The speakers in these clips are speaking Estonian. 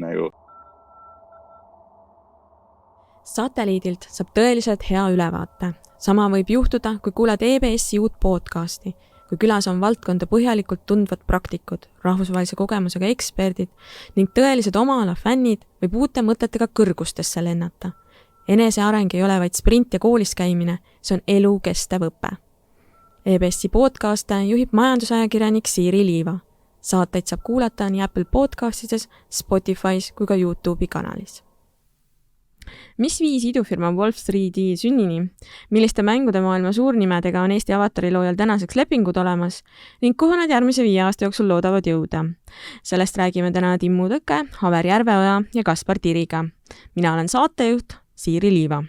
nagu. Satelliidilt saab tõeliselt hea ülevaate. Sama võib juhtuda, kui kuuled EBSi uut podcasti, kui külas on valdkonda põhjalikult tundvad praktikud, rahvusvahelise kogemusega eksperdid ning tõelised oma ala fännid võib uute mõtetega kõrgustesse lennata. Eneseareng ei ole vaid sprint ja koolis käimine, see on elu kestev õpe. EBSi podcaste juhib majandusajakirjanik Siiri Liiva. Saateid saab kuulata nii Apple Podcastides, Spotify's kui ka YouTube'i kanalis. Mis viis idufirma Wolf3D sünnini, milliste mängude maailma suurnimedega on Eesti avatari loojal tänaseks lepingud olemas ning kuhu nad järgmise 5 aasta jooksul loodavad jõuda? Sellest räägime täna Timmu Tõke, Haver Järveoja ja Kaspar Tiriga. Mina olen saatejuht Siiri Liiva.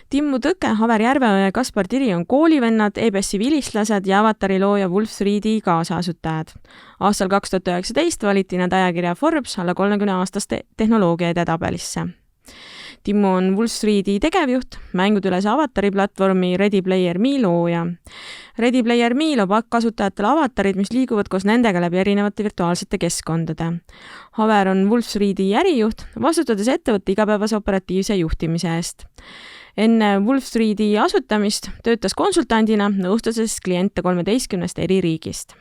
Timmu Tõke, Haver Järveoja ja Kaspar Tiri on koolivennad, EBSi vilistlased ja avatari looja Wolf3D kaasasutajad. Aastal 2019 valiti nad ajakirja Forbes alla 30-aastaste tehnoloogia edetabelisse. Timmu on Wolf3D tegevjuht, mängudülese avatari platvormi Ready Player Me looja. Ready Player Me loob kasutajatele avatarid, mis liiguvad koos nendega läbi erinevate virtuaalsete keskkondade. Haver on Wolf3D ärijuht, vastutades ettevõtte igapäevase operatiivse juhtimise eest. Enne Wolf3D asutamist töötas konsultandina, nõustades kliente 13 eri riigist.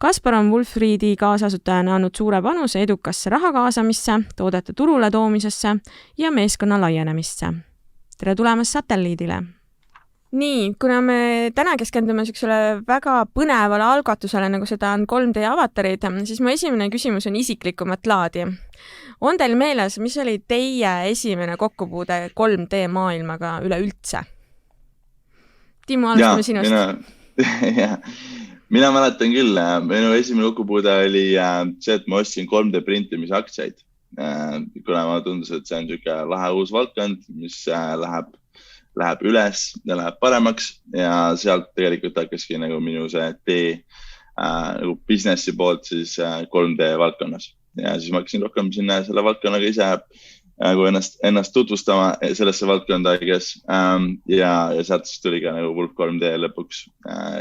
Kaspar on Wolf3D kaasasutajana andnud suure panuse edukasse raha kaasamisse, toodete turule toomisesse ja meeskonna laienemisse. Tere tulemast Satelliidile! Nii, kuna me täna keskendume sellisele väga põnevale algatusele, nagu seda on 3D avatarid, siis mu esimene küsimus on isiklikumat laadi. On teil meeles, mis oli teie esimene kokkupuude 3D maailmaga üleüldse? Timmu, alustame sinust. Mina mäletan küll, minu esimene kokkupuude oli see, et ma ostsin 3D printimise aktsiaid. Kuna ma tundus, et see on niisugune lahe uus valdkond, mis läheb üles ja läheb paremaks ja sealt tegelikult hakkaski nagu minu see tee nagu businessi poolt siis 3D valdkonnas. Ja siis ma hakkasin rohkem sinna selle valdkonnaga ise nagu ennast tutvustama sellesse valdkonda ja sealt siis tuli ka nagu Wolf 3D lõpuks,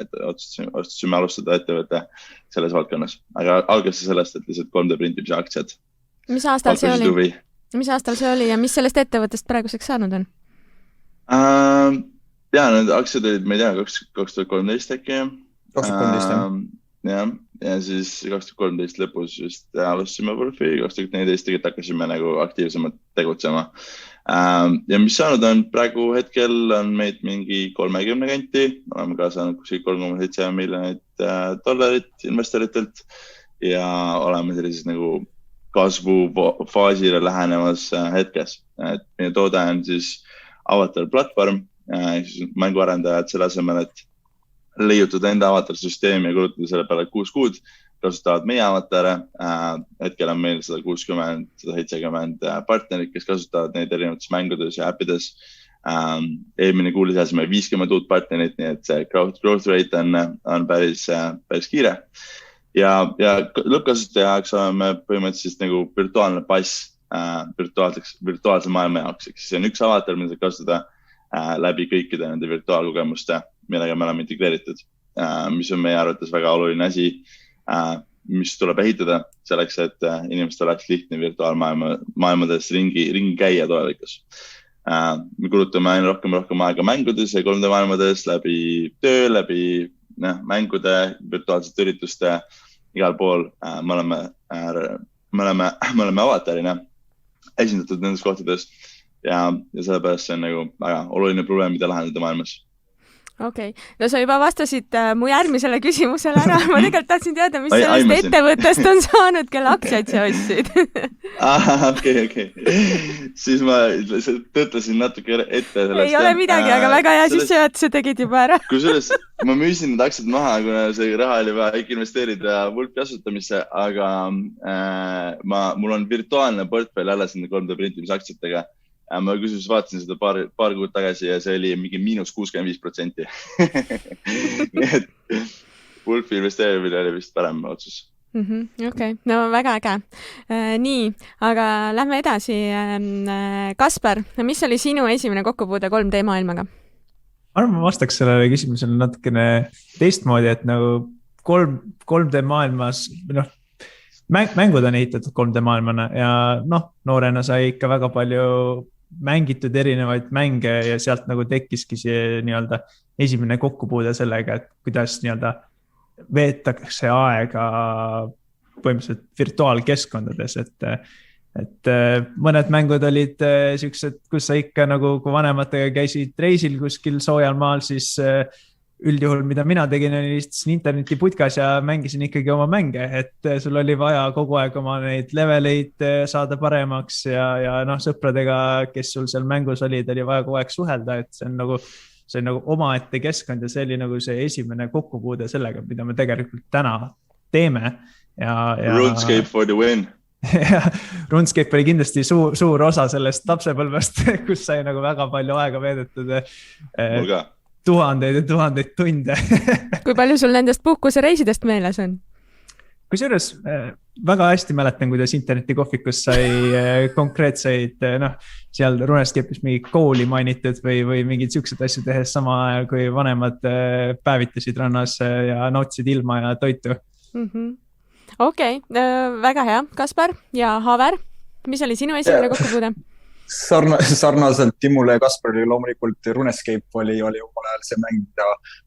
et otsustasime alustada ettevõtte selles valdkonnas. Aga algas sellest, et lihtsalt 3D printimise aktsiad. Mis aastal see oli ja mis sellest ettevõttest praeguseks saanud on? Need aktsiad olid, ma ei tea, 2013 äkki. 2013, ja siis 2013 lõpus just alustasime Wolfi, 2014 tegelikult hakkasime nagu aktiivsemalt tegutsema. Ja mis saanud on praegu hetkel on meid mingi 30 kanti, oleme ka saanud kuskil 3,7 miljonit dollarit investoritelt ja oleme sellises nagu kasvufaasile lähenevas hetkes. Et meie toode on siis avatar platvorm, mänguarendajad selle asemel, et leiutada enda avatarsüsteemi ja kulutada selle peale 6 kuud, kasutavad meie avatare. Hetkel on meil 160-170 partnerit, kes kasutavad neid erinevates mängudes ja appides. Eelmine kuu lisasime 50 uut partnerit, nii et see growth rate on päris kiire. Ja lõppkasutaja jaoks oleme põhimõtteliselt nagu virtuaalne pass virtuaalse maailma jaoks. See on üks avatar, mida saab kasutada läbi kõikide nende virtuaalkogemuste, millega me oleme integreeritud, mis on meie arvates väga oluline asi, mis tuleb ehitada selleks, et inimestel oleks lihtne virtuaalmaailmades ringi käia tulevikus. Me kulutame aina rohkem aega mängudes ja 3D maailmades läbi töö, läbi mängude, virtuaalsete ürituste, igal pool. Me oleme avatarina esindatud nendes kohtades ja sellepärast see on nagu väga oluline probleem, mida lahendada maailmas. Okei. No sa juba vastasid mu järgmisele küsimusele ära. Ma tegelikult tahtsin teada, mis sellest ettevõttest on saanud, kelle aktsiaid sa ostsid. Okei. Siis ma tõtlesin natuke ette sellest. Ei ole midagi, aga väga hea sissejuhatuse tegid juba ära. Kusjuures ma müüsin need aktsiad maha, kuna see raha oli vaja investeerida Wolfi asutamisse, aga mul on virtuaalne portfell alles nende 3D printimise aktsiatega. Ma kusjuures vaatasin seda paar kuud tagasi ja see oli mingi -65%. Nii et Wolfi investeerimine oli vist parem otsus. Okei, no väga äge. Nii, aga lähme edasi. Kaspar, mis oli sinu esimene kokkupuude 3D maailmaga? Ma vastaks sellele küsimusele natukene teistmoodi, et nagu 3D maailmas, mängud on ehitatud 3D maailmana ja noh, noorena sai ikka väga palju mängitud erinevaid mänge ja sealt nagu tekkiski see nii-öelda esimene kokkupuude sellega, et kuidas nii-öelda veetakse aega põhimõtteliselt virtuaalkeskkondades, et mõned mängud olid siuksed, kus sa ikka nagu, kui vanematega käisid reisil kuskil soojal maal, siis üldjuhul, mida mina tegin, oli lihtsalt interneti putkas ja mängisin ikkagi oma mänge, et sul oli vaja kogu aeg oma neid leveleid saada paremaks ja noh, sõpradega, kes sul seal mängus olid, oli vaja kogu aeg suhelda, et see on nagu omaette keskkond ja see oli nagu see esimene kokkupuude sellega, mida me tegelikult täna teeme. RuneScape for the win. RuneScape oli kindlasti suur osa sellest lapsepõlvest, kus sai nagu väga palju aega veedetud. Mul ka. Tuhandeid ja tuhandeid tunde. Kui palju sul nendest puhkusereisidest meeles on? Kusjuures väga hästi mäletan, kuidas internetikohvikus sai konkreetseid, noh, seal RuneScape'is mingi kooli mainitud või mingid siuksed asju tehes sama ajal, kui vanemad päevitasid rannas ja nautisid ilma ja toitu. Okei, väga hea. Kaspar ja Haver, mis oli sinu esimene kokkupuude? Sarnaselt Timule ja Kasparile loomulikult RuneScape oli omal ajal see mäng,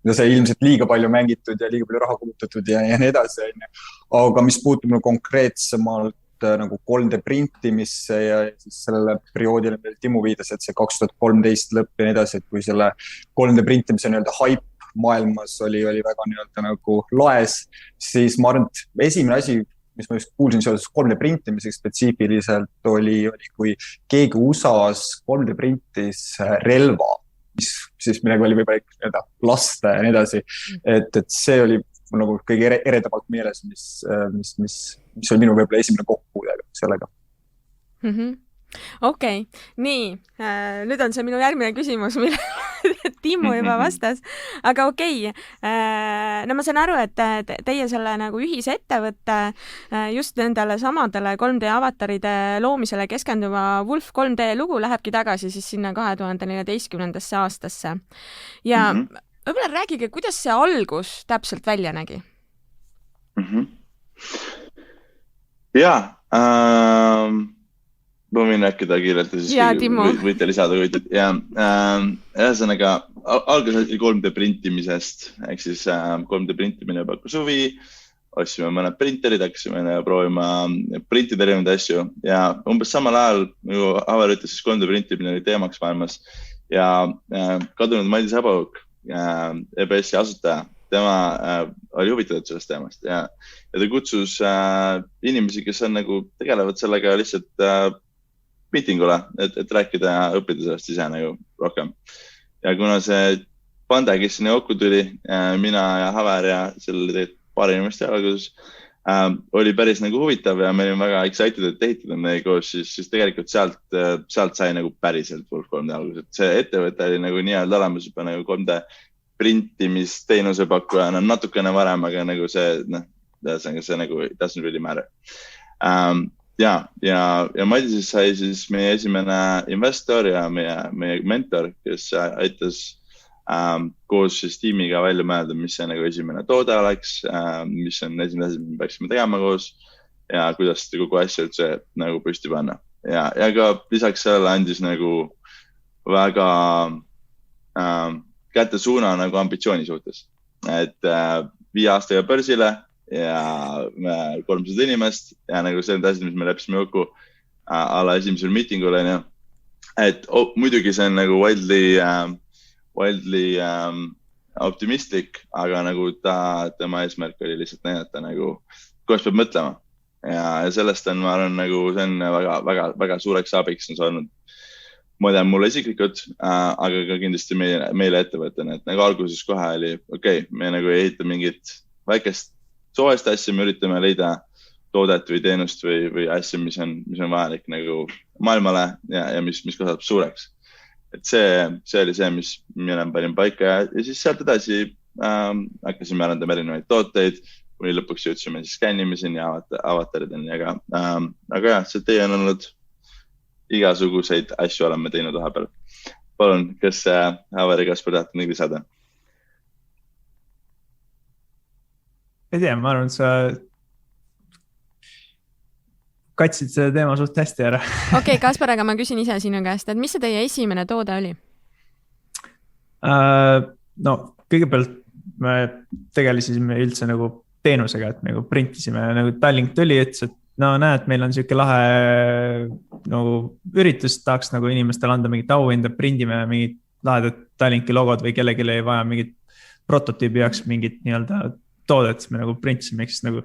mida sai ilmselt liiga palju mängitud ja liiga palju raha kulutatud ja nii edasi. Aga mis puutub konkreetsemalt nagu 3D printimisse ja siis sellele perioodile, mille Timu viidas, et see 2013 lõpp ja nii edasi, et kui selle 3D printimise nii-öelda hype maailmas oli väga nii-öelda nagu laes, siis ma arvan, et esimene asi, mis ma just kuulsin seoses 3D printimiseks spetsiifiliselt oli, kui keegi USA-s 3D printis relva, mis siis millega oli võib-olla lasta ja nii edasi. Et see oli nagu kõige eredamalt meeles, mis oli minu võib-olla esimene kokkupuude sellega. Okei, nii, nüüd on see minu järgmine küsimus, mille Timmu juba vastas, aga okei. No ma saan aru, et teie selle nagu ühisettevõtte just nendele samadele 3D avataride loomisele keskenduva Wolf 3D lugu lähebki tagasi siis sinna 2014. aastasse. Ja võib-olla räägige, kuidas see algus täpselt välja nägi? Jaa, ma võin rääkida kiirelt ja siis võite lisada, kui ühesõnaga, algas 3D printimisest, ehk siis 3D printimine pakkus huvi, ostsime mõned printerid, hakkasime proovima printida erinevaid asju ja umbes samal ajal, nagu Haver ütles, siis 3D printimine oli teemaks maailmas ja kadunud Madis Habauk, EBS-i asutaja, tema oli huvitatud sellest teemast ja ta kutsus inimesi, kes on nagu tegelevad sellega lihtsalt miitingule, et rääkida ja õppida sellest ise nagu rohkem. Ja kuna see pande, kes sinna kokku tuli, mina ja Haver ja selle tegelikult paari inimest alguses, oli päris nagu huvitav ja me olime väga excited, et ehitada meie koos, siis tegelikult sealt sai nagu päriselt Wolf 3D alguses. See ettevõte oli nagu nii-öelda olemas juba nagu 3D printimisteenuse pakkuja, natukene varem, aga nagu see nagu doesn't really matter. Ja Madisest sai siis meie esimene investor ja meie mentor, kes aitas koos siis tiimiga välja mõelda, mis see nagu esimene toode oleks, mis on esimene asi, mis me peaksime tegema koos ja kuidas kogu asja üldse nagu püsti panna. Ja ka lisaks sellele andis nagu väga kätte suuna nagu ambitsiooni suhtes, et 5 aastaga börsile ja 300 inimest ja nagu see on asjad, mis me leppisime kokku alla esimesel miitingul, et muidugi see on nagu wildly optimistlik, aga nagu tema eesmärk oli lihtsalt näidata nagu, kuidas peab mõtlema ja sellest on, ma arvan, nagu see on väga suureks abiks on olnud. Ma tean mulle isiklikult, aga ka kindlasti meile ettevõttena, et nagu alguses kohe oli, me nagu ei ehita mingit väikest soojast asja, me üritame leida toodet või teenust või asja, mis on vajalik nagu maailmale ja mis kasvab suureks. Et see oli see, mis mina panin paika ja siis sealt edasi hakkasime arendama erinevaid tooteid, kuni lõpuks jõudsime siis skännimiseni ja avatarideni, aga jah, see teie on olnud igasuguseid asju oleme teinud vahepeal. Palun, kas Haver ja Kaspar tahate midagi lisada? Ei tea, ma arvan, katsid selle teema suht hästi ära. Okei, Kaspar, aga ma küsin ise sinu käest, et mis see teie esimene toode oli? No kõigepealt me tegelesime üldse nagu teenusega, et nagu printisime, nagu Tallink tuli, ütles, et no näed, meil on siuke lahe nagu üritus, tahaks nagu inimestele anda mingit auhinda, prindime mingid lahedad Tallinki logod või kellelegi ei vaja mingit prototüübi jaoks mingit nii-öelda toodet, me nagu printisime, eks nagu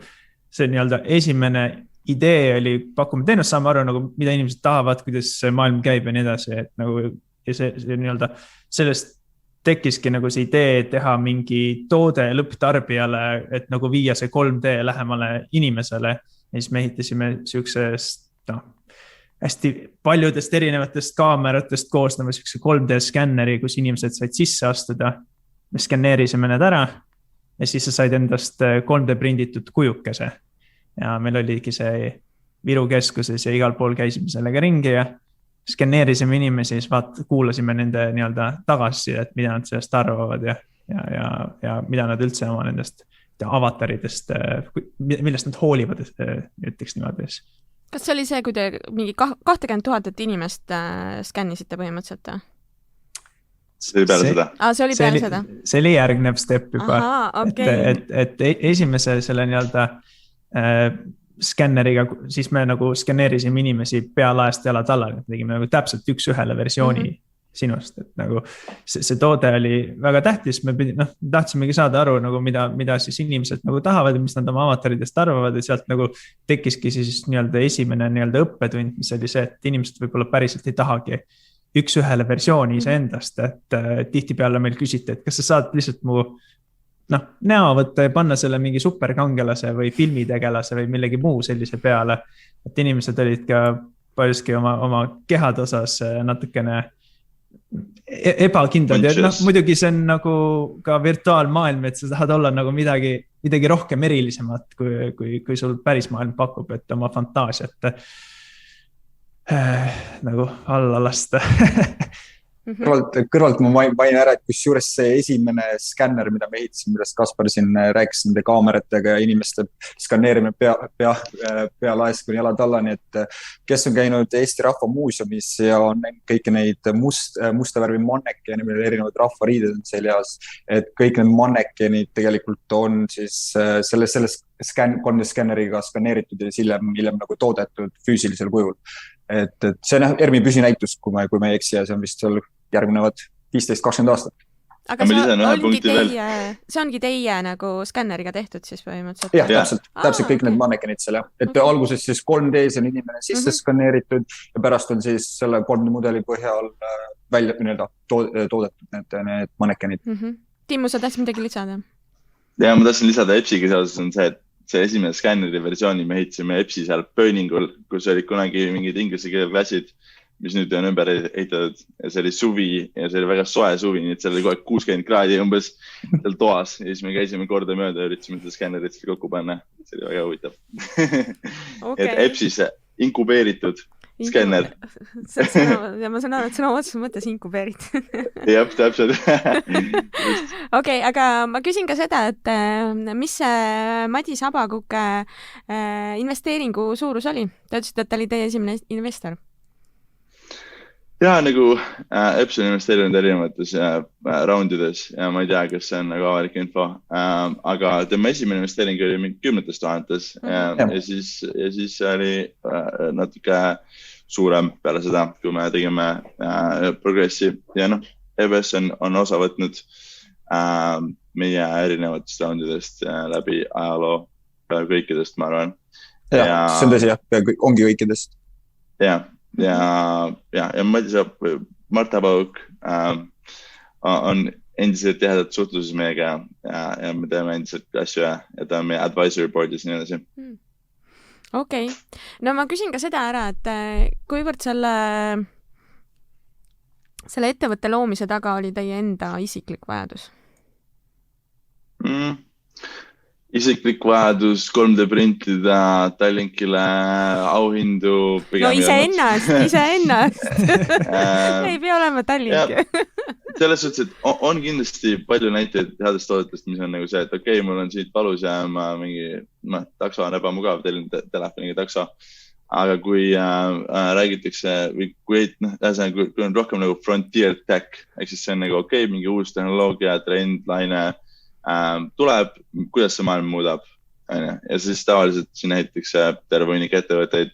see nii-öelda esimene idee oli pakume teenust, saame aru nagu, mida inimesed tahavad, kuidas maailm käib ja nii edasi, et nagu ja see nii-öelda sellest tekkiski nagu see idee teha mingi toode lõpptarbijale, et nagu viia see 3D lähemale inimesele ja siis me ehitasime siuksest hästi paljudest erinevatest kaameratest koosneva siukse 3D skänneri, kus inimesed said sisse astuda, me skanneerisime need ära ja siis sa said endast 3D prinditud kujukese. Ja meil oligi see Viru keskuses ja igal pool käisime sellega ringi ja skanneerisime inimesi, siis kuulasime nende nii-öelda tagasisidet, mida nad sellest arvavad ja mida nad üldse oma nendest avataridest, millest nad hoolivad, ütleks niimoodi. Kas see oli see, kui te mingi 20 000 inimest skännisite põhimõtteliselt? See oli peale seda. See oli peale seda? See oli järgnev step juba. Aha, okay. Et esimese selle nii-öelda skänneriga, siis me nagu skanneerisime inimesi pealaest jalad alla, et tegime nagu täpselt üks ühele versiooni sinust, et nagu see toode oli väga tähtis, me tahtsimegi saada aru nagu mida siis inimesed nagu tahavad ja mis nad oma avataridest arvavad ja sealt nagu tekkiski siis nii-öelda esimene nii-öelda õppetund, mis oli see, et inimesed võib-olla päriselt ei tahagi üks ühele versiooni iseendast, et tihtipeale meil küsiti, et kas sa saad lihtsalt mu näo võtta ja panna selle mingi superkangelase või filmitegelase või millegi muu sellise peale, et inimesed olid ka paljuski oma kehad osas natukene ebakindlad ja muidugi see on nagu ka virtuaalmaailm, et sa tahad olla nagu midagi rohkem erilisemat, kui sul päris maailm pakub, et oma fantaasiat nagu alla lasta. Kõrvalt ma mainin ära, et kus juures see esimene skänner, mida me ehitasime, millest Kaspar siin rääkis nende kaameratega ja inimeste skanneerimine pealaest kuni jalad allani, et kes on käinud Eesti Rahva Muuseumis ja on näinud kõiki neid musta värvi mannekeni, millel erinevad rahvariided on seljas, et kõik need mannekenid tegelikult on siis selles 3D skänneriga skanneeritud ja hiljem nagu toodetud füüsilisel kujul. Et see on Ermi püsinäitus, kui ma ei eksi ja see on vist seal järgnevad 15-20 aastat. Aga see ongi teie nagu skänneriga tehtud siis põhimõtteliselt? Jah, täpselt kõik need mannekenid seal. Et alguses siis 3D-s on inimene sisse skanneeritud ja pärast on siis selle 3D mudeli põhjal välja toodetud need mannekenid. Timmu, sa tahtsid midagi lisada? Ja ma tahtsin lisada EPSiga seoses on see, et see esimene skanneri versiooni me ehitasime EPSi seal Pööningul, kus olid kunagi mingid inglise keele klassid, mis nüüd on ümber ehitatud ja see oli suvi ja see oli väga soe suvi, nii et seal oli kogu aeg 60 kraadi umbes seal toas ja siis me käisime korda mööda ja üritasime seda skännerit seal kokku panna. See oli väga huvitav. Okay. Et EPSis inkubeeritud skänner. Ja ma saan aru, et sõna otseses mõttes inkubeerid. Jah, täpselt. Okei, aga ma küsin ka seda, et mis see Madis Abakuke investeeringu suurus oli? Ta ütlesid, et ta oli teie esimene investor. Ja nagu EPS on investeerinud erinevates raundides ja ma ei tea, kas see on nagu avalik info, aga tema esimene investeering oli mingi 10 000 ja siis oli natuke suurem peale seda, kui me tegime progressi ja EBS on osa võtnud meie erinevatest raundidest läbi ajaloo kõikidest, ma arvan. Ja see on tõsi, ongi kõikidest. Ja Mart Abakuk on endiselt tehadat suhtluses meiega ja me teeme endiselt asju ja ta on meie advisory boardis nii edasi. Okei. No ma küsin ka seda ära, et kuivõrd selle ettevõtte loomise taga oli teie enda isiklik vajadus? Isiklik vajadus 3D printida Tallinkile auhindu. No iseennast. Ei pea olema Tallink. Selles suhtes, et on kindlasti palju näiteid headest toodetest, mis on nagu see, et okei, mul on siit valus ja ma mingi takso on ebamugav, tellin telefoniga takso. aga kui räägitakse või kui on rohkem nagu frontier tech, ehk siis see on nagu mingi uus tehnoloogia, trend, laine tuleb, kuidas see maailm muudab. Ja siis tavaliselt siin näiteks terve hunnik ettevõtteid,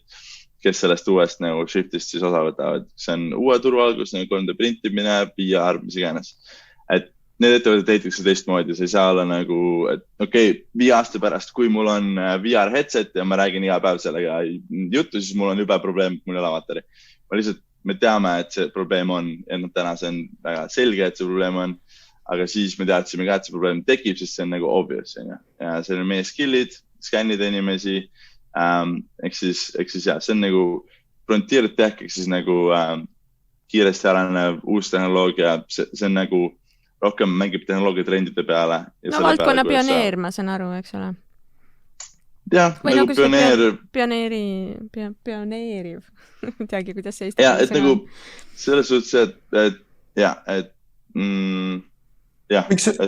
kes sellest uuest nagu shiftist siis osa võtavad. See on uue turu algus, nagu 3D printimine, VR, mis iganes. Et need ettevõtted heitakse teistmoodi, see ei saa olla nagu, et 5 aasta pärast, kui mul on VR headset ja ma räägin iga päev sellega juttu, siis mul on juba probleem, et mul ei ole avatari. Me teame, et see probleem on, ja täna see on väga selge, et see probleem on, aga siis me teadsime ka, et see probleem tekib, sest see on nagu obvious. Ja see on meie skillid, skännida inimesi, ehk siis jah, see on nagu frontier tech, ehk siis nagu kiiresti arenev uus tehnoloogia, see on nagu rohkem mängib tehnoloogia trendide peale. No valdkonna pioneer, ma saan aru, eks ole. Jah, nagu pioneer. Pioneeriv. Teagi, kuidas see eesti. Ja, et nagu selles suhtes, et jah, et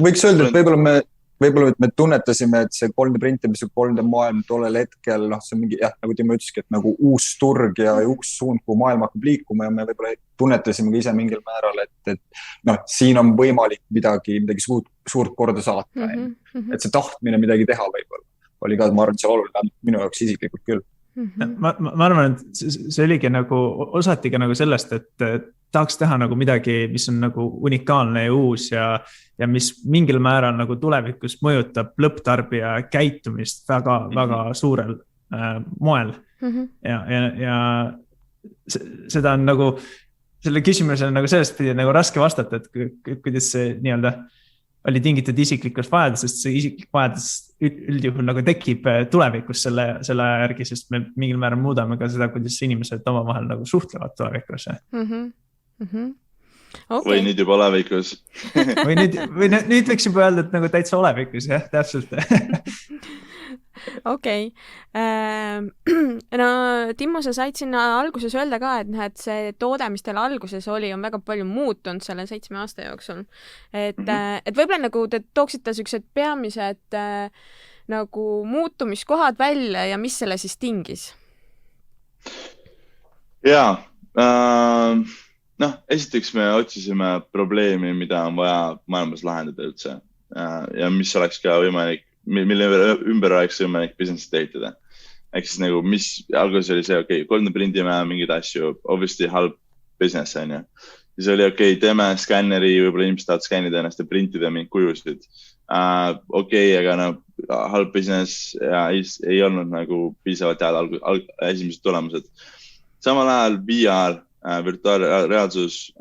võiks öelda, et võib-olla me tunnetasime, et see 3D printimise 3D maailm tollel hetkel, see on mingi, nagu Timo ütleski, et nagu uus turg ja uus suund, kuhu maailm hakkab liikuma ja me võib-olla tunnetasime ka ise mingil määral, et siin on võimalik midagi suurt korda saata. Et see tahtmine midagi teha võib-olla oli ka, ma arvan, et see oluline minu jaoks isiklikult küll. Ma arvan, et see oligi nagu, osati ka nagu sellest, et tahaks teha nagu midagi, mis on nagu unikaalne ja uus ja mis mingil määral nagu tulevikus mõjutab lõpptarbija käitumist väga, väga suurel moel. Ja seda on nagu, selle küsimus on nagu sellest pidi nagu raske vastata, et kuidas see nii-öelda oli tingitud isiklikust vajadusest, see isiklik vajadus üldjuhul nagu tekib tulevikus selle järgi, sest me mingil määral muudame ka seda, kuidas inimesed omavahel nagu suhtlevad tulevikus. Okay. Või nüüd juba olevikus. või nüüd võiks juba öelda, et nagu täitsa olevikus, jah, täpselt. Okei. No Timmo, sa said sinna alguses öelda ka, et see toode, mis teil alguses oli, on väga palju muutunud selle 7 aasta jooksul. Et võib-olla nagu te tooksite sellised peamised nagu muutumiskohad välja ja mis selle siis Jaa. Esiteks me otsisime probleemi, mida on vaja maailmas lahendada üldse ja mis oleks ka võimalik, mille ümber oleks võimalik business ehitada. Ehk siis nagu, mis alguses oli see, 3D prindime mingeid asju, obviously halb business on ju. Siis oli teeme skänneri, võib-olla inimesed tahavad skännida ennast ja printida mingeid kujusid. Aga halb business ja ei olnud nagu piisavalt head esimesed tulemused. Samal ajal VR, virtuaalreaalsus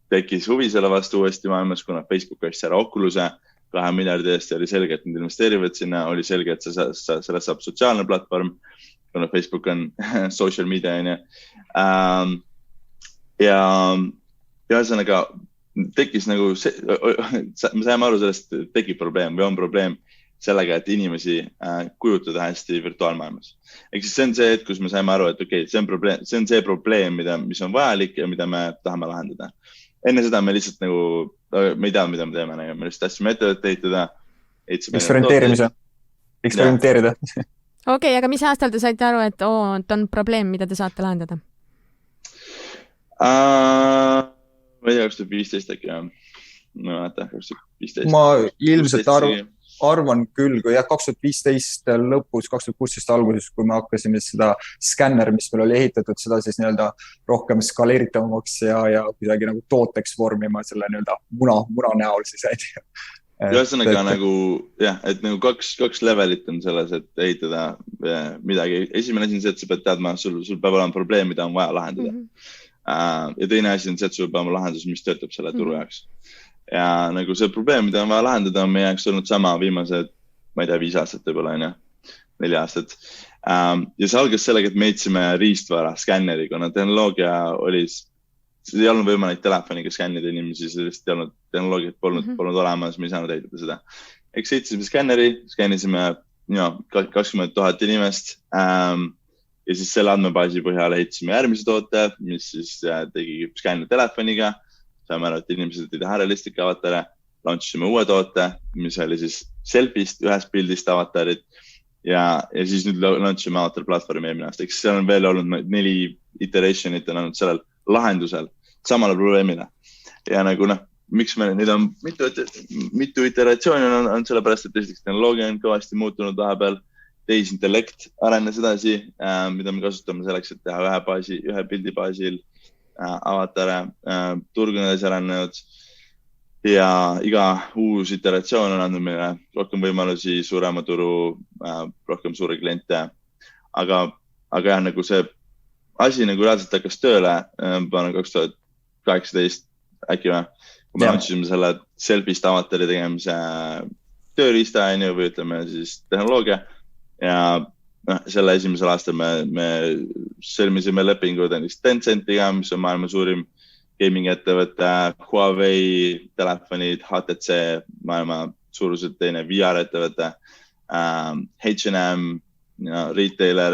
tekkis huvi selle vastu uuesti maailmas, kuna Facebook ostis ära Oculus'e 2 miljardi eest ja oli selge, et nad investeerivad sinna, oli selge, et sellest saab sotsiaalne platvorm, kuna Facebook on social media. Ja ühesõnaga tekkis nagu, me saime aru sellest, et tekib probleem või on probleem sellega, et inimesi kujutada hästi virtuaalmaailmas. Ehk siis see on see, et kus me saime aru, et see on see probleem, mis on vajalik ja mida me tahame lahendada. Enne seda me lihtsalt nagu, me ei tea, mida me teeme, me lihtsalt tahtsime ettevõtte ehitada. Eksperimenteerida. Okei, aga mis aastal te saite aru, et on probleem, mida te saate lahendada? Ma ei tea, 2015 äkki, ma ilmselt arvan küll, kui 2015 lõpus, 2016 alguses, kui me hakkasime seda skänner, mis meil oli ehitatud, seda siis nii-öelda rohkem skaleeritavamaks ja kuidagi nagu tooteks vormima selle nii-öelda muna näol siis. Ühesõnaga nagu, et nagu kaks levelit on selles, et ehitada midagi. Esimene asi on see, et sa pead teadma, sul peab olema probleem, mida on vaja lahendada. Ja teine asi on see, et sul peab olema lahendus, mis töötab selle turu jaoks. Ja nagu see probleem, mida on vaja lahendada, on meie jaoks olnud sama viimased, ma ei tea, 5 aastat võib-olla, 4 aastat. Ja see algas sellega, et me ehtsime riistvara, skänneri, kuna tehnoloogia ei olnud võimalik telefoniga skännida inimesi, sellist ei olnud, tehnoloogiat polnud olemas, me ei saanud ehitada seda. Eks ehtsime skänneri, skännisime 20,000 inimest ja siis selle andmebaasi põhjal ehtsime järgmise toote, mis siis tegi skänni telefoniga. Saame aru, et inimesed ei taha realistika avatare, launchisime uue toote, mis oli siis selfist, ühest pildist avatarid ja siis nüüd launchime Avatar platvormi eelmine aasta, eks seal on veel olnud 4 iteration'it on olnud sellel lahendusel samale probleemile. Ja nagu miks me neid on mitu iteratsiooni on sellepärast, et esiteks tehnoloogia on kõvasti muutunud vahepeal, tehisintellekt arenes edasi, mida me kasutame selleks, et teha ühe pildi baasil avatare, turg on edasi arenenud ja iga uus iteratsioon on andnud meile rohkem võimalusi, suurema turu, rohkem suuri kliente, aga jah, nagu see asi nagu reaalselt hakkas tööle, 2018 äkki või, kui me launchime selle selfist avatari tegemise tööriista või ütleme siis tehnoloogia ja selle esimesel aastal me sõlmisime lepingud Tencentiga, mis on maailma suurim gaming ettevõte, Huawei telefonid, HTC, maailma suuruselt teine VR ettevõte, H&M, retailer,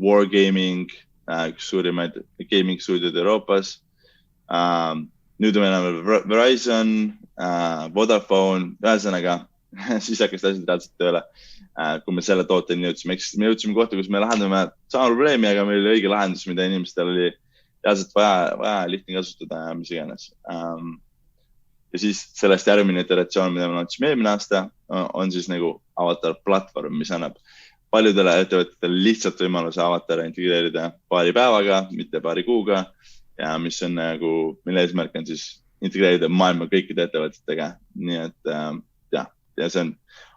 Wargaming, üks suurimaid gaming stuudioid Euroopas. Nüüd on meil Verizon, Vodafone, ühesõnaga, siis hakkas asjad reaalselt tööle. Kui me selle tooteni jõudsime, me jõudsime kohta, kus me lahendame sama probleemi, aga meil oli õige lahendus, mida inimestel oli reaalselt vaja lihtne kasutada ja mis iganes. Ja siis sellest järgmine iteratsioon, mida me launchime eelmine aasta, on siis nagu Avatar platvorm, mis annab paljudele ettevõtetele lihtsalt võimaluse Avatara integreerida paari päevaga, mitte paari kuuga ja mis on nagu, mille eesmärk on siis integreerida maailma kõikide ettevõtetega. Nii et ja see on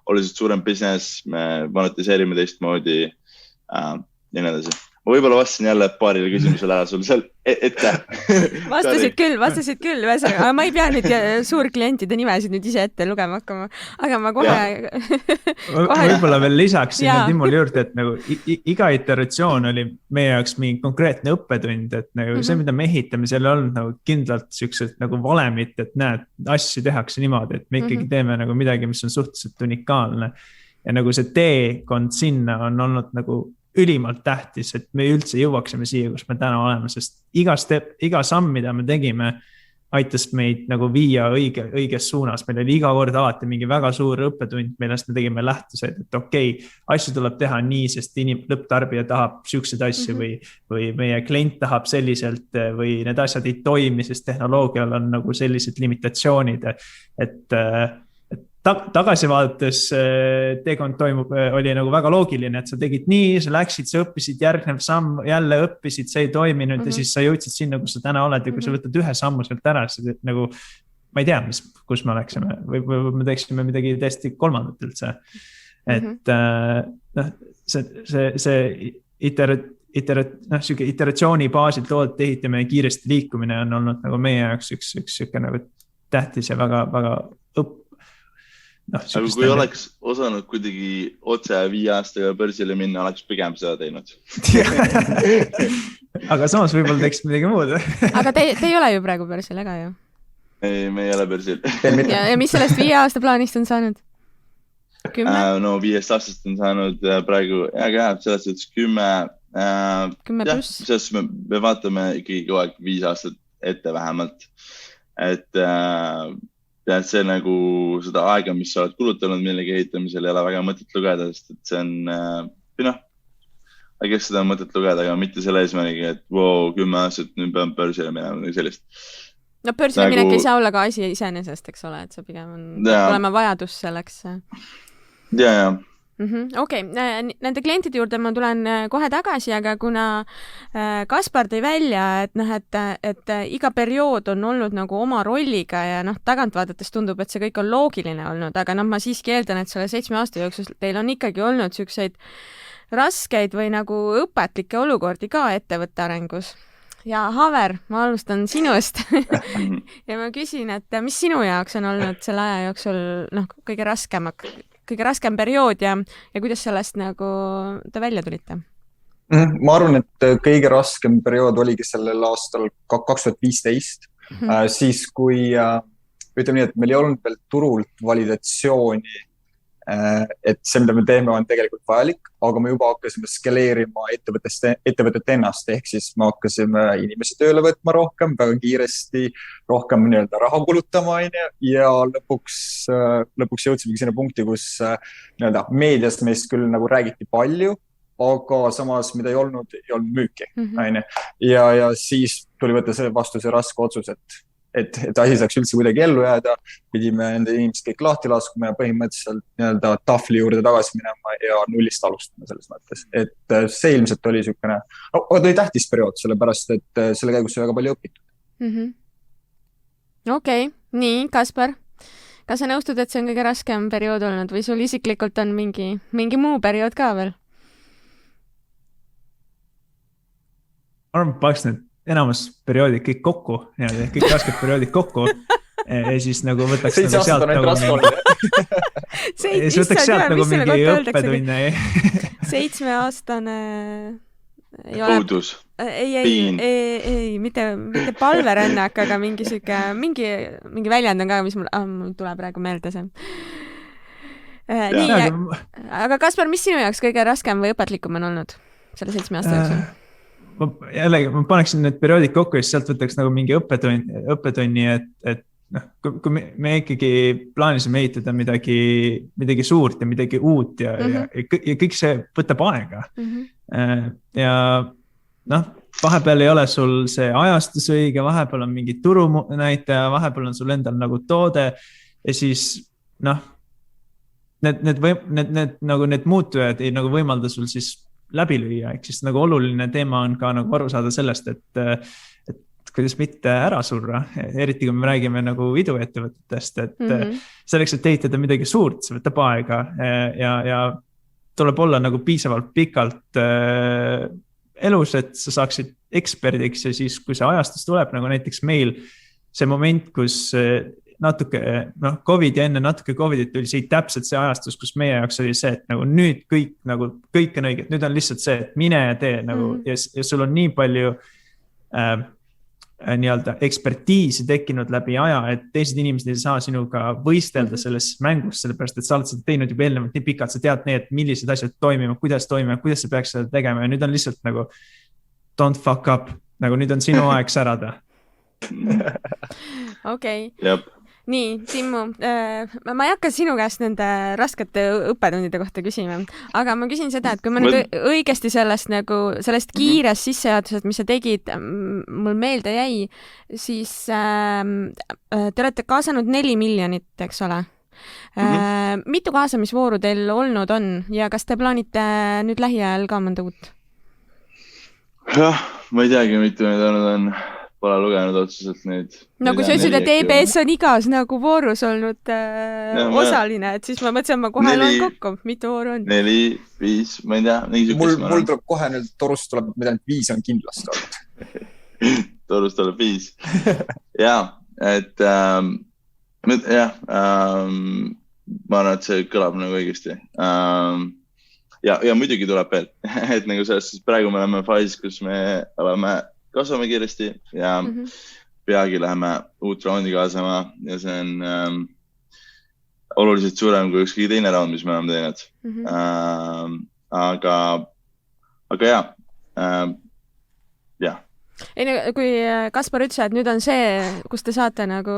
oluliselt suurem business, me monetiseerime teistmoodi ja nii edasi. Ma võib-olla vastasin jälle paarile küsimusele ära sul seal ette. Vastasid küll, aga ma ei pea nüüd suurklientide nimesid nüüd ise ette lugema hakkama, aga ma kohe... Võib-olla veel lisaks sinna Timule juurde, et nagu iga iteratsioon oli meie jaoks mingi konkreetne õppetund, et nagu see, mida me ehitame, seal on nagu kindlalt siuksed nagu valemit, et näed, asju tehakse niimoodi, et me ikkagi teeme nagu midagi, mis on suhteliselt unikaalne ja nagu see teekond sinna on olnud nagu ülimalt tähtis, et me üldse jõuaksime siia, kus me täna oleme, sest iga samm, mida me tegime, aitas meid nagu viia õiges suunas. Meil oli iga kord alati mingi väga suur õppetund, millest me tegime lähtused, et okei, asju tuleb teha nii, sest lõpptarbija tahab siukseid asju või meie klient tahab selliselt või need asjad ei toimi, sest tehnoloogial on nagu sellised limitatsioonid, et tagasi vaadates teekond oli nagu väga loogiline, et sa tegid nii, sa läksid, sa õppisid järgnev samm, jälle õppisid, see ei toiminud ja siis sa jõudsid sinna, kus sa täna oled ja kui sa võtad ühe sammu sealt ära, siis nagu, ma ei tea, kus me oleksime või me teeksime midagi täiesti kolmandat üldse. Et see iteratsiooni baasilt toodete ehitamine ja kiiresti liikumine on olnud nagu meie jaoks üks nagu tähtis ja väga aga kui oleks osanud kuidagi otse 5 aastaga börsile minna, oleks pigem seda teinud. Aga samas võib-olla teeks midagi muud. Aga te ei ole ju praegu börsil, ega ju? Ei, me ei ole börsil. Ja mis sellest 5 aasta plaanist on saanud? 10? No 5 aastast on saanud praegu, selles suhtes 10. 10 pluss? Sest me vaatame ikkagi kogu aeg 5 aastat ette vähemalt. Et see nagu seda aega, mis sa oled kulutanud millegi ehitamisel, ei ole väga mõtet lugeda, sest et see on, kes seda on mõtet lugeda, aga mitte selle eesmärgiga, et 10 aastat nüüd pean börsile minema või sellist. No börsile minek ei saa olla ka asi iseenesest, eks ole, et see pigem on olema vajadus selleks. Ja. Okei, nende klientide juurde ma tulen kohe tagasi, aga kuna Kaspar tõi välja, et iga periood on olnud nagu oma rolliga ja tagant vaadates tundub, et see kõik on loogiline olnud, aga ma siiski eeldan, et selle 7 aasta jooksul teil on ikkagi olnud siukseid raskeid või nagu õpetlikke olukordi ka ettevõtte arengus. Ja Haver, ma alustan sinust ja ma küsin, et mis sinu jaoks on olnud selle aja jooksul kõige raskem periood ja kuidas sellest nagu te välja tulite? Ma arvan, et kõige raskem periood oligi sellel aastal 2015, siis kui ütleme nii, et meil ei olnud veel turult validatsiooni et see, mida me teeme, on tegelikult vajalik, aga me juba hakkasime skaleerima ettevõtet ennast, ehk siis me hakkasime inimesi tööle võtma rohkem, väga kiiresti, rohkem nii-öelda raha kulutama, ja lõpuks jõudsimegi sinna punkti, kus nii-öelda meedias meist küll nagu räägiti palju, aga samas, mida ei olnud müüki, ja siis tuli võtta vastu see raske otsus, et asi saaks üldse kuidagi ellu jääda, pidime nende inimesed kõik lahti laskuma ja põhimõtteliselt nii-öelda tahvli juurde tagasi minema ja nullist alustama selles mõttes. Et see ilmselt oli niisugune, aga ta oli tähtis periood, sellepärast, et selle käigus sai väga palju õpitud. Okei, nii, Kaspar, kas sa nõustud, et see on kõige raskem periood olnud või sul isiklikult on mingi muu periood ka veel? Ma arvan, paneks need enamus perioodid kõik kokku, kõik rasked perioodid kokku ja siis nagu võtaks 7 aastat on ainult raske olnud. Siis võtaks sealt nagu mingi õppetunne. 7-aastane õudus. Ei, mitte palverännak, aga mingi väljend on ka, mis mul tuleb praegu meelde see. Nii, aga Kaspar, mis sinu jaoks kõige raskem või õpetlikum on olnud selle 7 aasta jooksul? Jällegi, ma paneksin need perioodid kokku ja siis sealt võtaks nagu mingi õppetunni, et kui me ikkagi plaanisime ehitada midagi suurt ja midagi uut ja kõik see võtab aega. Ja vahepeal ei ole sul see ajastus õige, vahepeal on mingi turunäitaja, vahepeal on sul endal nagu toode ja siis need muutujad ei nagu võimalda sul siis läbi lüüa, ehk siis nagu oluline teema on ka nagu aru saada sellest, et kuidas mitte ära surra, eriti kui me räägime nagu iduettevõtetest, et selleks, et ehitada midagi suurt, see võtab aega ja tuleb olla nagu piisavalt pikalt elus, et sa saaksid eksperdiks ja siis, kui see ajastus tuleb, nagu näiteks meil see moment, kus natuke, COVID ja enne natuke COVIDit tuli see täpselt see ajastus, kus meie jaoks oli see, et nagu nüüd kõik on õiget, nüüd on lihtsalt see, et mine ja tee nagu, ja sul on nii palju nii-öelda ekspertiisi tekkinud läbi aja, et teised inimesed ei saa sinuga võistelda selles mängus, sellepärast, et sa oled seda teinud juba eelnevalt nii pikalt, sa tead need, millised asjad toimivad, kuidas sa peaks seda tegema ja nüüd on lihtsalt nagu don't fuck up, nagu nüüd on sinu aeg särada. Okei. Jep. Nii, Timmu, ma ei hakka sinu käest nende raskete õppetundide kohta küsima, aga ma küsin seda, et kui ma nüüd õigesti sellest kiirest sissejuhatusest, mis sa tegid, mul meelde jäi, siis te olete kaasanud 4 miljonit, eks ole? Mitu kaasamisvooru teil olnud on ja kas te plaanite nüüd lähiajal ka mõnda uut? Jah, ma ei teagi, mitu neid olnud on. Pole lugenud otseselt neid. No kui sa ütlesid, et EBS on igas nagu voorus olnud osaline, et siis ma mõtlesin, et ma kohe loen kokku, mitu vooru on. 4, 5, ma ei tea. Mul tuleb kohe nüüd Torust tuleb, ma tean, et 5 on kindlasti olnud. Torust tuleb 5. Jaa, et ma arvan, et see kõlab nagu õigesti. Ja muidugi tuleb veel, et nagu sellest praegu me oleme faasis, kus me oleme kasvame kiiresti ja peagi läheme uut raundi kaasama ja see on oluliselt suurem kui ükski teine raund, mis me oleme teinud. Aga jah. Kui Kaspar ütles, et nüüd on see, kus te saate nagu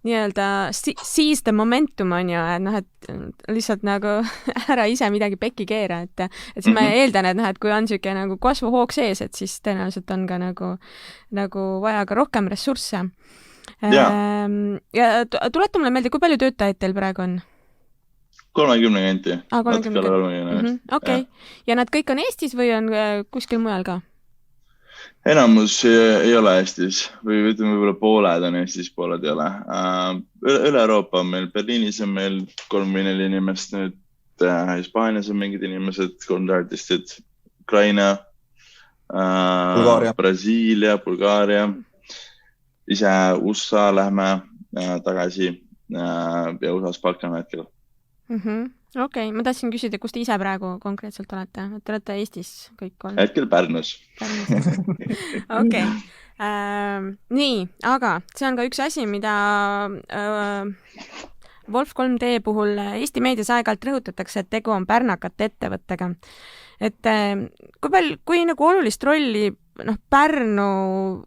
nii-öelda seize the momentum on ju, et lihtsalt nagu ära ise midagi pekki keera, et siis ma eeldan, et kui on siuke nagu kasvuhoog sees, et siis tõenäoliselt on ka nagu vaja ka rohkem ressursse. Ja tuleta mulle meelde, kui palju töötajaid teil praegu on? 30 kanti. 30. Okei. Ja nad kõik on Eestis või on kuskil mujal ka? Enamus ei ole Eestis või ütleme võib-olla pooled on Eestis, pooled ei ole. Üle Euroopa on meil, Berliinis on meil 3-4 inimest nüüd, Hispaanias on mingid inimesed, 3 artistid, Ukraina, Brasiilia, Bulgaaria, ise USA lähme tagasi ja USA's palkame hetkel. Okei, ma tahtsin küsida, kus te ise praegu konkreetselt olete? Te olete Eestis kõik olnud? Hetkel Pärnus. Okei. Nii, aga see on ka üks asi, mida Wolf 3D puhul Eesti meedias aeg-ajalt rõhutatakse, et tegu on pärnakate ettevõttega. Et kui nagu olulist rolli Pärnu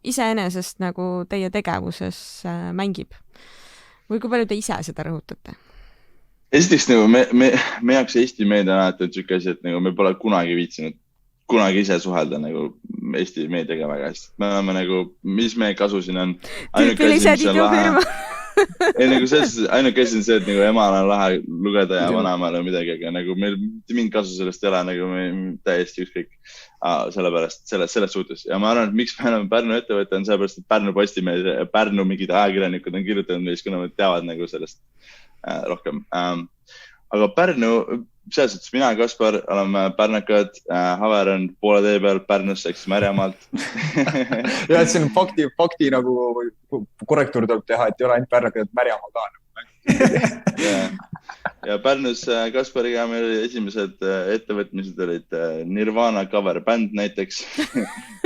iseenesest nagu teie tegevuses mängib? Või kui palju te ise seda rõhutate? Esiteks nagu me jaoks Eesti meedia näete selline asi, et nagu me pole kunagi viitsinud kunagi ise suhelda nagu Eesti meediaga väga hästi. Me oleme nagu, mis meie kasu siin on? Tüüpilised idufirma. Ei nagu ainuke asi on see, et nagu emal on lahe lugeda ja vanaemal on midagi, aga nagu meil mind kasu sellest ei ole, nagu me täiesti ükskõik sellepärast, selles suhtes. Ja ma arvan, et miks me oleme Pärnu ettevõte on sellepärast, et Pärnu Postimees ja Pärnu mingid ajakirjanikud on kirjutanud meis, kuna nad teavad nagu sellest rohkem. Aga Pärnu, selles suhtes mina ja Kaspar oleme pärnakad, Haver on poole tee peal Pärnus, eks Märjamaalt. Ja, et see on fakti nagu korrektuur tuleb teha, et ei ole ainult pärnakad, et Märjamaa ka. Ja Pärnus Kaspariga meil esimesed ettevõtmised olid Nirvana cover band näiteks.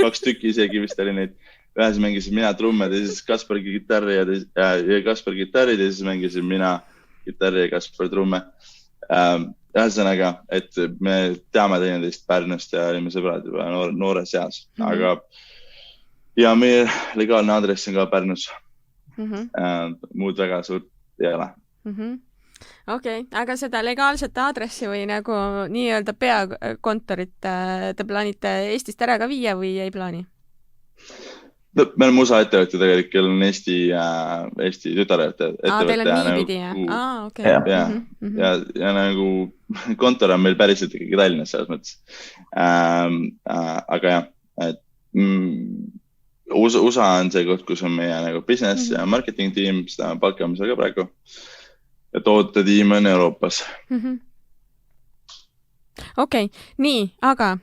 2 tükki isegi vist oli neid. Ühes mängisin mina trumme, teises Kaspar kitarri ja Kaspar kitarri, teises mängisin mina kitarri ja Kaspar trumme. Ühesõnaga, et me teame teineteist Pärnust ja olime sõbrad juba noores seas. Aga ja meie legaalne aadress on ka Pärnus. Muud väga suurt ei ole. Okei, aga seda legaalset aadressi või nagu nii-öelda peakontorit te plaanite Eestist ära ka viia või ei plaani? Me oleme USA ettevõtte tegelikult, kel on Eesti tütarettevõtte. Teil on niipidi, jah? Okei. Ja nagu kontor on meil päriselt ikkagi Tallinnas selles mõttes. Aga jah, et USA on see koht, kus on meie nagu business ja marketing tiim, seda palkame seal ka praegu. Ja tootetiim on Euroopas. Okei, nii, aga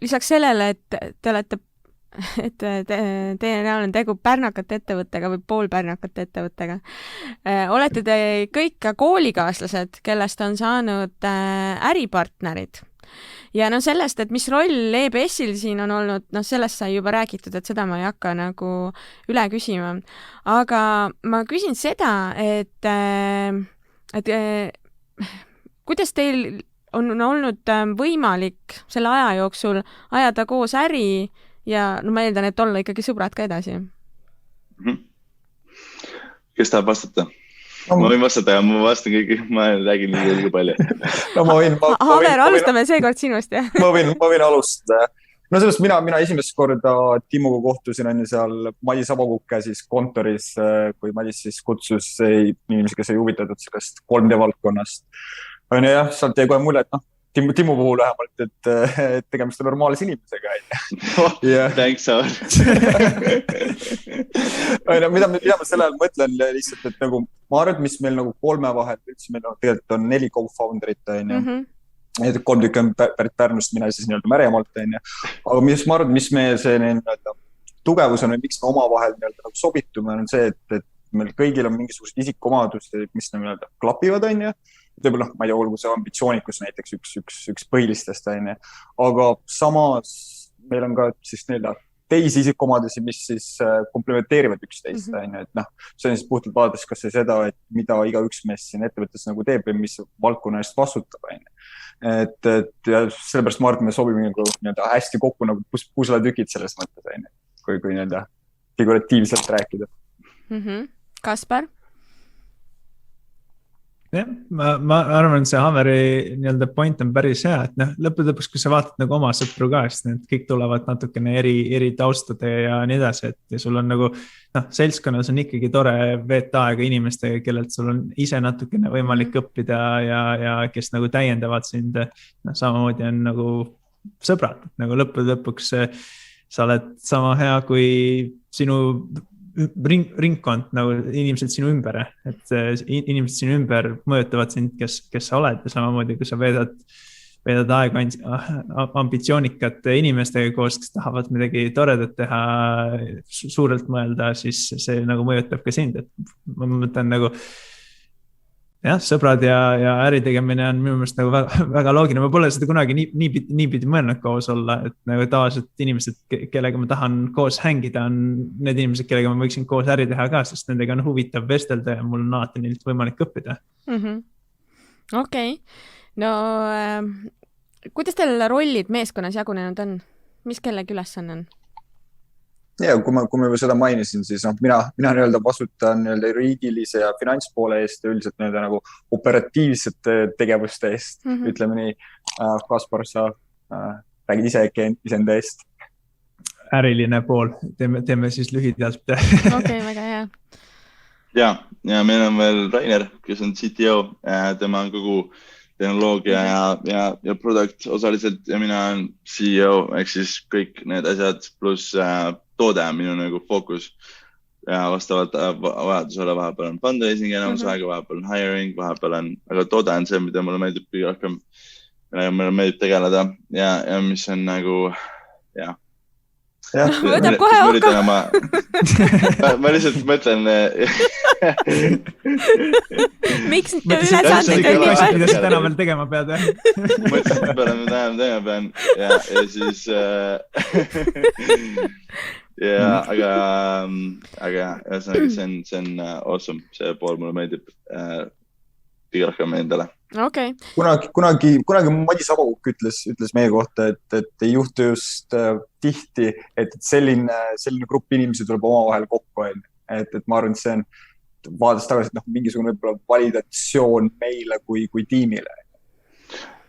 lisaks sellele, et te olete teie näol on tegu pärnakate ettevõttega või poolpärnakate ettevõttega. Olete te kõik ka koolikaaslased, kellest on saanud äripartnerid. Ja sellest, et mis roll EBS-il siin on olnud, sellest sai juba räägitud, et seda ma ei hakka nagu üle küsima. Aga ma küsin seda, et kuidas teil on olnud võimalik selle aja jooksul ajada koos äri ja ma eeldan, et olla ikkagi sõbrad ka edasi. Kes tahab vastata? Ma võin vastata ja ma vastan kõigi, ma räägin liiga palju. Haver, alustame seekord sinust, jah? Ma võin alustada. No sellest mina esimest korda Timoga kohtusin on seal Madis Avakukke siis kontoris, kui Madis siis kutsus inimesi, kes ei huvitatud sellest 3D valdkonnast. Ja sealt jäi kohe mulje, et Timo puhul vähemalt, et tegemist on normaalse inimesega. Thanks, Haver. Mida ma selle ajal mõtlen lihtsalt, et nagu ma arvan, et mis meil nagu 3 vahel üldse meil tegelikult on 4 co-founderit, et 3 tükki on pärit Pärnust, mina siis nii-öelda Märjamaalt. Aga mis ma arvan, mis meie see tugevus on või miks me oma vahel nagu sobitume, on see, et meil kõigil on mingisugused isikuomadused, mis nii-öelda klapivad, võib-olla, ma ei tea, olgu see ambitsioonikus näiteks üks põhilistest, aga samas meil on ka siis teisi isikuomadusi, mis siis komplementeerivad üksteist, et see on siis puhtalt vaadates kas see seda, et mida igaüks meist siin ettevõttes nagu teeb või mis valdkonna eest vastutab, et sellepärast ma arvan, et me sobime nagu hästi kokku nagu pusletükid selles mõttes, kui figuratiivselt rääkida. Kaspar? Jah, ma arvan, see Haveri point on päris hea, et lõpus, kui sa vaatad nagu oma sõpru ka, siis need kõik tulevad natukene eri taustade ja nii edasi, et sul on nagu, seltskonnas on ikkagi tore veeta aega inimestega, kellelt sul on ise natukene võimalik õppida ja kes nagu täiendavad sind, samamoodi on nagu sõbrad, nagu lõpuks sa oled sama hea kui sinu ringkond, nagu inimesed sinu ümber, et inimesed sinu ümber mõjutavad sind, kes sa oled ja samamoodi, kui sa veedad aega ambitsioonikate inimestega koos, kes tahavad midagi toredat teha, suurelt mõelda, siis see nagu mõjutab ka sind, et ma mõtlen nagu jah, sõbrad ja äritegemine on minu meelest nagu väga, väga loogiline. Ma pole seda kunagi niipidi mõelnud koos olla, et nagu tavaliselt inimesed, kellega ma tahan koos hängida, on need inimesed, kellega ma võiksin koos äri teha ka, sest nendega on huvitav vestelda ja mul on alati neilt võimalik õppida. Okei. No kuidas teil rollid meeskonnas jagunenud on? Mis kellegi ülesanne on? Ja kui ma juba seda mainisin, siis mina nii-öelda vastutan nii-öelda juriidilise ja finantspoole eest ja üldiselt nii-öelda nagu operatiivsete tegevuste eest, ütleme nii. Kaspar, sa räägid iseenda eest. Äriline pool, teeme siis lühidalt. Okei, väga hea. Ja meil on veel Rainer, kes on CTO, tema on kogu tehnoloogia ja product osaliselt ja mina on CEO, ehk siis kõik need asjad pluss toode on minu nagu fookus ja vastavalt vajadusele vahepeal on fundraising enamus aega, vahepeal on hiring, vahepeal on, aga toode on see, mida mulle meeldib kõige rohkem, mulle meeldib tegeleda ja mis on nagu, võtab kohe okka. Ma lihtsalt mõtlen. Miks te ülesanded on nii palju? Mida sa täna veel tegema pead? Mõtlesin, et peale ma täna tegema pean ja siis aga see on awesome, see pool mulle meeldib kõige rohkem endale. Okay. Kunagi Madis Abakukk ütles meie kohta, et ei juhtu just tihti, et selline grupp inimesi tuleb omavahel kokku. Et ma arvan, et see on vaadates tagasi, et mingisugune validatsioon meile kui tiimile.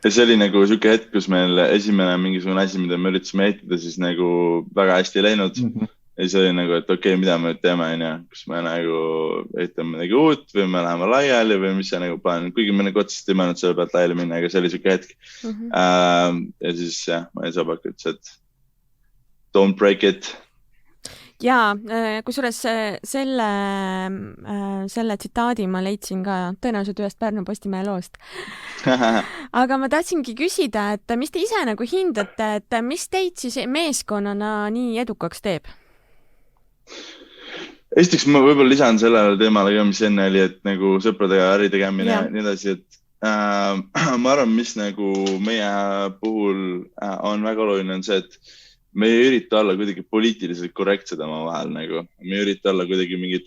Ja see oli nagu siuke hetk, kus meil esimene mingisugune asi, mida me üritasime ehitada, siis nagu väga hästi läinud. Ja see oli nagu, et okei, mida me teeme, kas me nagu ehitame midagi uut või me läheme laiali või mis see nagu plaan. Kuigi me nagu otsest ei mõelnud selle pealt laiali minna, aga see oli siuke hetk. Ja siis Madis Abakukk ütles, et don't break it. Ja, kusjuures selle tsitaadi ma leidsin ka tõenäoliselt ühest Pärnu Postimehe loost. Aga ma tahtsingi küsida, et mis te ise nagu hindate, et mis teid siis meeskonnana nii edukaks teeb? Esiteks ma võib-olla lisan sellele teemale ka, mis enne oli, et nagu sõpradega äri tegemine ja nii edasi, et ma arvan, mis nagu meie puhul on väga oluline on see, et me ei ürita olla kuidagi poliitiliselt korrektsed oma vahel nagu. Me ei ürita olla kuidagi mingid,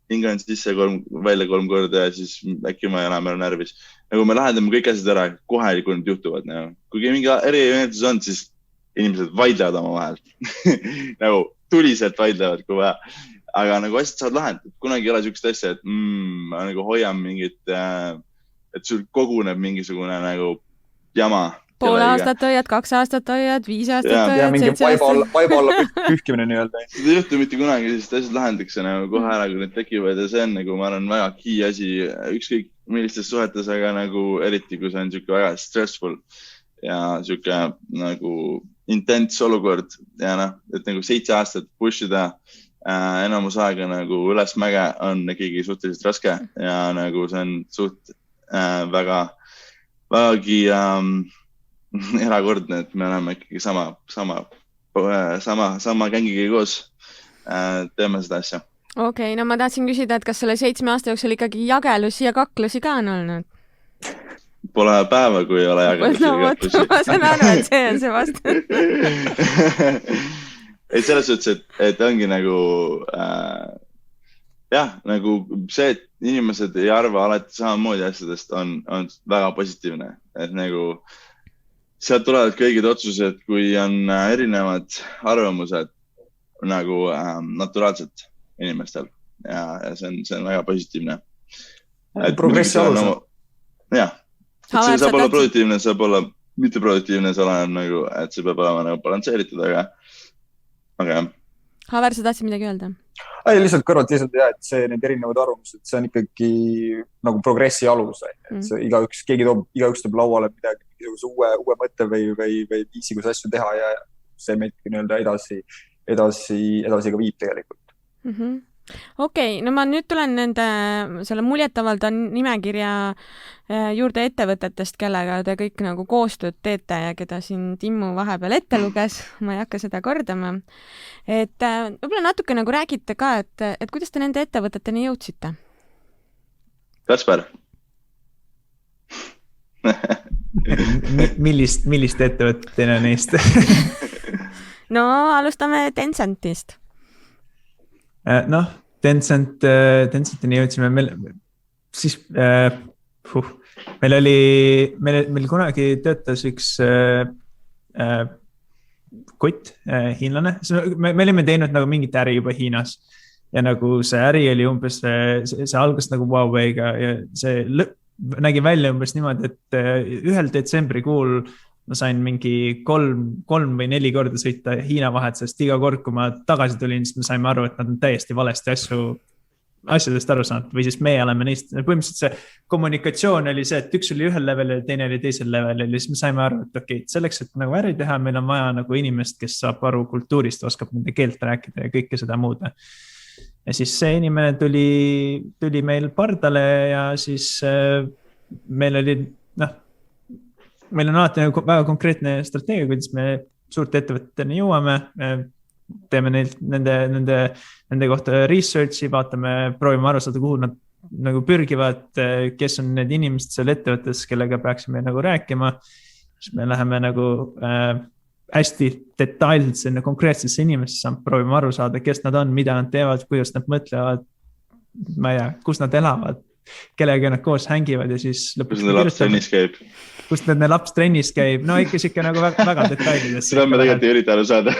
hingan sisse välja 3 korda ja siis äkki ma enam olen närvis. Nagu me lahendame kõik asjad ära, kohe kui need juhtuvad. Nagu. Kui mingi erimenetlus on, siis inimesed vaidlevad oma vahel. Nagu tuliselt vaidlevad, kui vaja. Aga nagu asjad saavad lahendada. Kunagi ei ole sükest asja, et ma nagu hoian mingit, et sul koguneb mingisugune nagu jama. Pool aastat hoiad, 2 aastat hoiad, 5 aastat hoiad, 7 aastat. Ja vaiba alla pühkimine nii-öelda. Seda ei juhtu mitte kunagi, sest asjad lahendakse nagu kohe ära, kui need tekivad ja see on nagu, ma arvan, väga key asi ükskõik millistes suhetes, aga nagu eriti, kui see on siuke väga stressful ja siuke nagu intense olukord ja et nagu 7 aastat pushida enamus aega nagu üles mäge on ikkagi suhteliselt raske ja nagu see on suht vägagi erakordne, et me oleme ikkagi sama gängiga koos teeme seda asja. Okei, no ma tahtsin küsida, et kas selle 7 aasta jooksul ikkagi jagelusi ja kaklusi ka on olnud? Pole päeva, kui ei ole jagelusi ja kaklusi. Ma saan aru, et see on see vastu. Et selles suhtes, et ongi nagu nagu see, et inimesed ei arva alati samamoodi asjadest on väga positiivne. Et nagu sealt tulevad kõigid otsused, kui on erinevad arvamused nagu naturaalselt inimestel ja see on väga positiivne. Progressi alusel. Jah, et see saab olla produktiivne, saab olla mitteproduktiivne, see oleneb nagu, et see peab olema nagu balansseeritud, aga jah. Haver, sa tahtsid midagi öelda? Lihtsalt kõrvalt et see need erinevad arvamused, see on ikkagi nagu progressi alus. Et igaüks teeb lauale midagi, uue mõtte või viisi, kus asju teha ja see meid nii-öelda edasi ka viib tegelikult. Okei, no ma nüüd tulen selle muljetavalda nimekirja juurde ettevõtetest, kellega te kõik nagu koostööd teete ja keda siin Timmu vahepeal ette luges, ma ei hakka seda kordama. Et võib-olla natuke nagu räägite ka, et kuidas te nende ettevõteteni jõudsite? Kasper. millist ettevõtet teine neist? No, alustame Tencentist. Noh, Tencentini jõudsime meil kunagi töötas üks kott, hiinlane. Me olime teinud nagu mingit äri juba Hiinas ja nagu see äri oli umbes, see algas nagu Huawei'ga ja see nägi välja umbes niimoodi, et 1. detsembrikuul ma sain mingi 3 või 4 korda sõita Hiina vahet, sest iga kord, kui ma tagasi tulin, siis me saime aru, et nad on täiesti valesti asjadest aru saanud või siis meie oleme neist. Põhimõtteliselt see kommunikatsioon oli see, et üks oli ühel levelil ja teine oli teisel levelil ja siis me saime aru, et okei, selleks, et nagu äri teha, meil on vaja nagu inimest, kes saab aru kultuurist, oskab nende keelt rääkida ja kõike seda muud. Ja siis see inimene tuli meil pardale ja siis meil oli, meil on alati väga konkreetne strateegia, kuidas me suurte ettevõteteni jõuame, teeme nende kohta researchi, vaatame, proovime aru saada, kuhu nad nagu pürgivad, kes on need inimesed seal ettevõttes, kellega peaksime nagu rääkima. Siis me läheme nagu hästi detailselt sinna konkreetsesse inimesse, proovime aru saada, kes nad on, mida nad teevad, kuidas nad mõtlevad, ma ei tea, kus nad elavad, kellega nad koos hängivad ja siis lõpuks kus nende laps trennis käib, no ikka siuke nagu väga detailides. Seda me tegelikult ei ürita aru saada.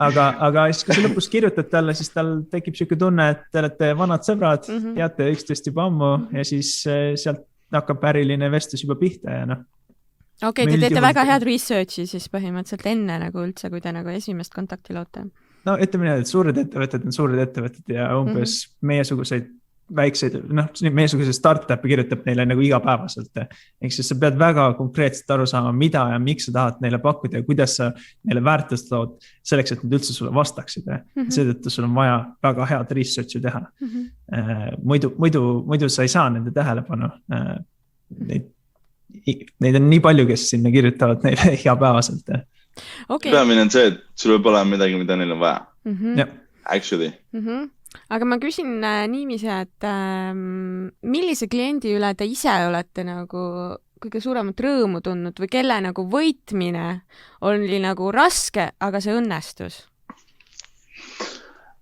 aga siis, kui sa lõpus kirjutad talle, siis tal tekib siuke tunne, et te olete vanad sõbrad, teate üksteist juba ammu ja siis sealt hakkab äriline vestlus juba pihta ja Okei, te teete väga head researchi siis põhimõtteliselt enne nagu üldse, kui te nagu esimest kontakti loote. No ütleme nii, et suured ettevõtted on suured ettevõtted ja umbes meiesuguseid väikseid, meiesuguseid startup'i kirjutab neile nagu igapäevaselt. Ehk siis sa pead väga konkreetselt aru saama, mida ja miks sa tahad neile pakkuda ja kuidas sa neile väärtust lood selleks, et nad üldse sulle vastaksid. Seetõttu sul on vaja väga head researchi teha. Muidu sa ei saa nende tähelepanu. Neid on nii palju, kes sinna kirjutavad neile igapäevaselt. Okay. Peamine on see, et sul võib olema midagi, mida neil on vaja. Actually. Aga ma küsin niiviisi, et millise kliendi üle te ise olete nagu kõige suuremat rõõmu tundnud või kelle nagu võitmine oli nagu raske, aga see õnnestus?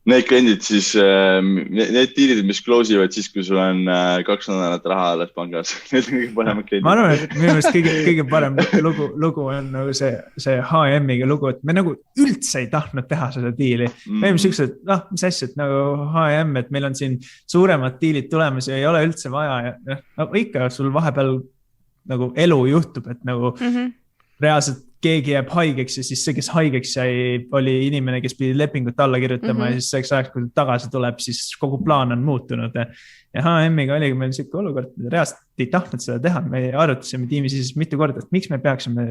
Need kliendid siis, need diilid, mis close ivad siis, kui sul on 2 nädalat raha alles pangas. Need on kõige paremad kliendid. Ma arvan, et minu meelest kõige parem lugu on nagu see H&M-iga lugu, et me nagu üldse ei tahtnud teha seda diili. Me olime siuksed, mis asja, et nagu H&M, et meil on siin suuremad diilid tulemas ja ei ole üldse vaja. Ja ikka sul vahepeal nagu elu juhtub, et nagu reaalselt keegi jääb haigeks ja siis see, kes haigeks jäi, oli inimene, kes pidi lepingut alla kirjutama ja siis selleks ajaks, kui ta tagasi tuleb, siis kogu plaan on muutunud. Ja H&M-iga oligi meil selline olukord, et reaalselt ei tahtnud seda teha. Me arutasime tiimi siis mitu korda, et miks me peaksime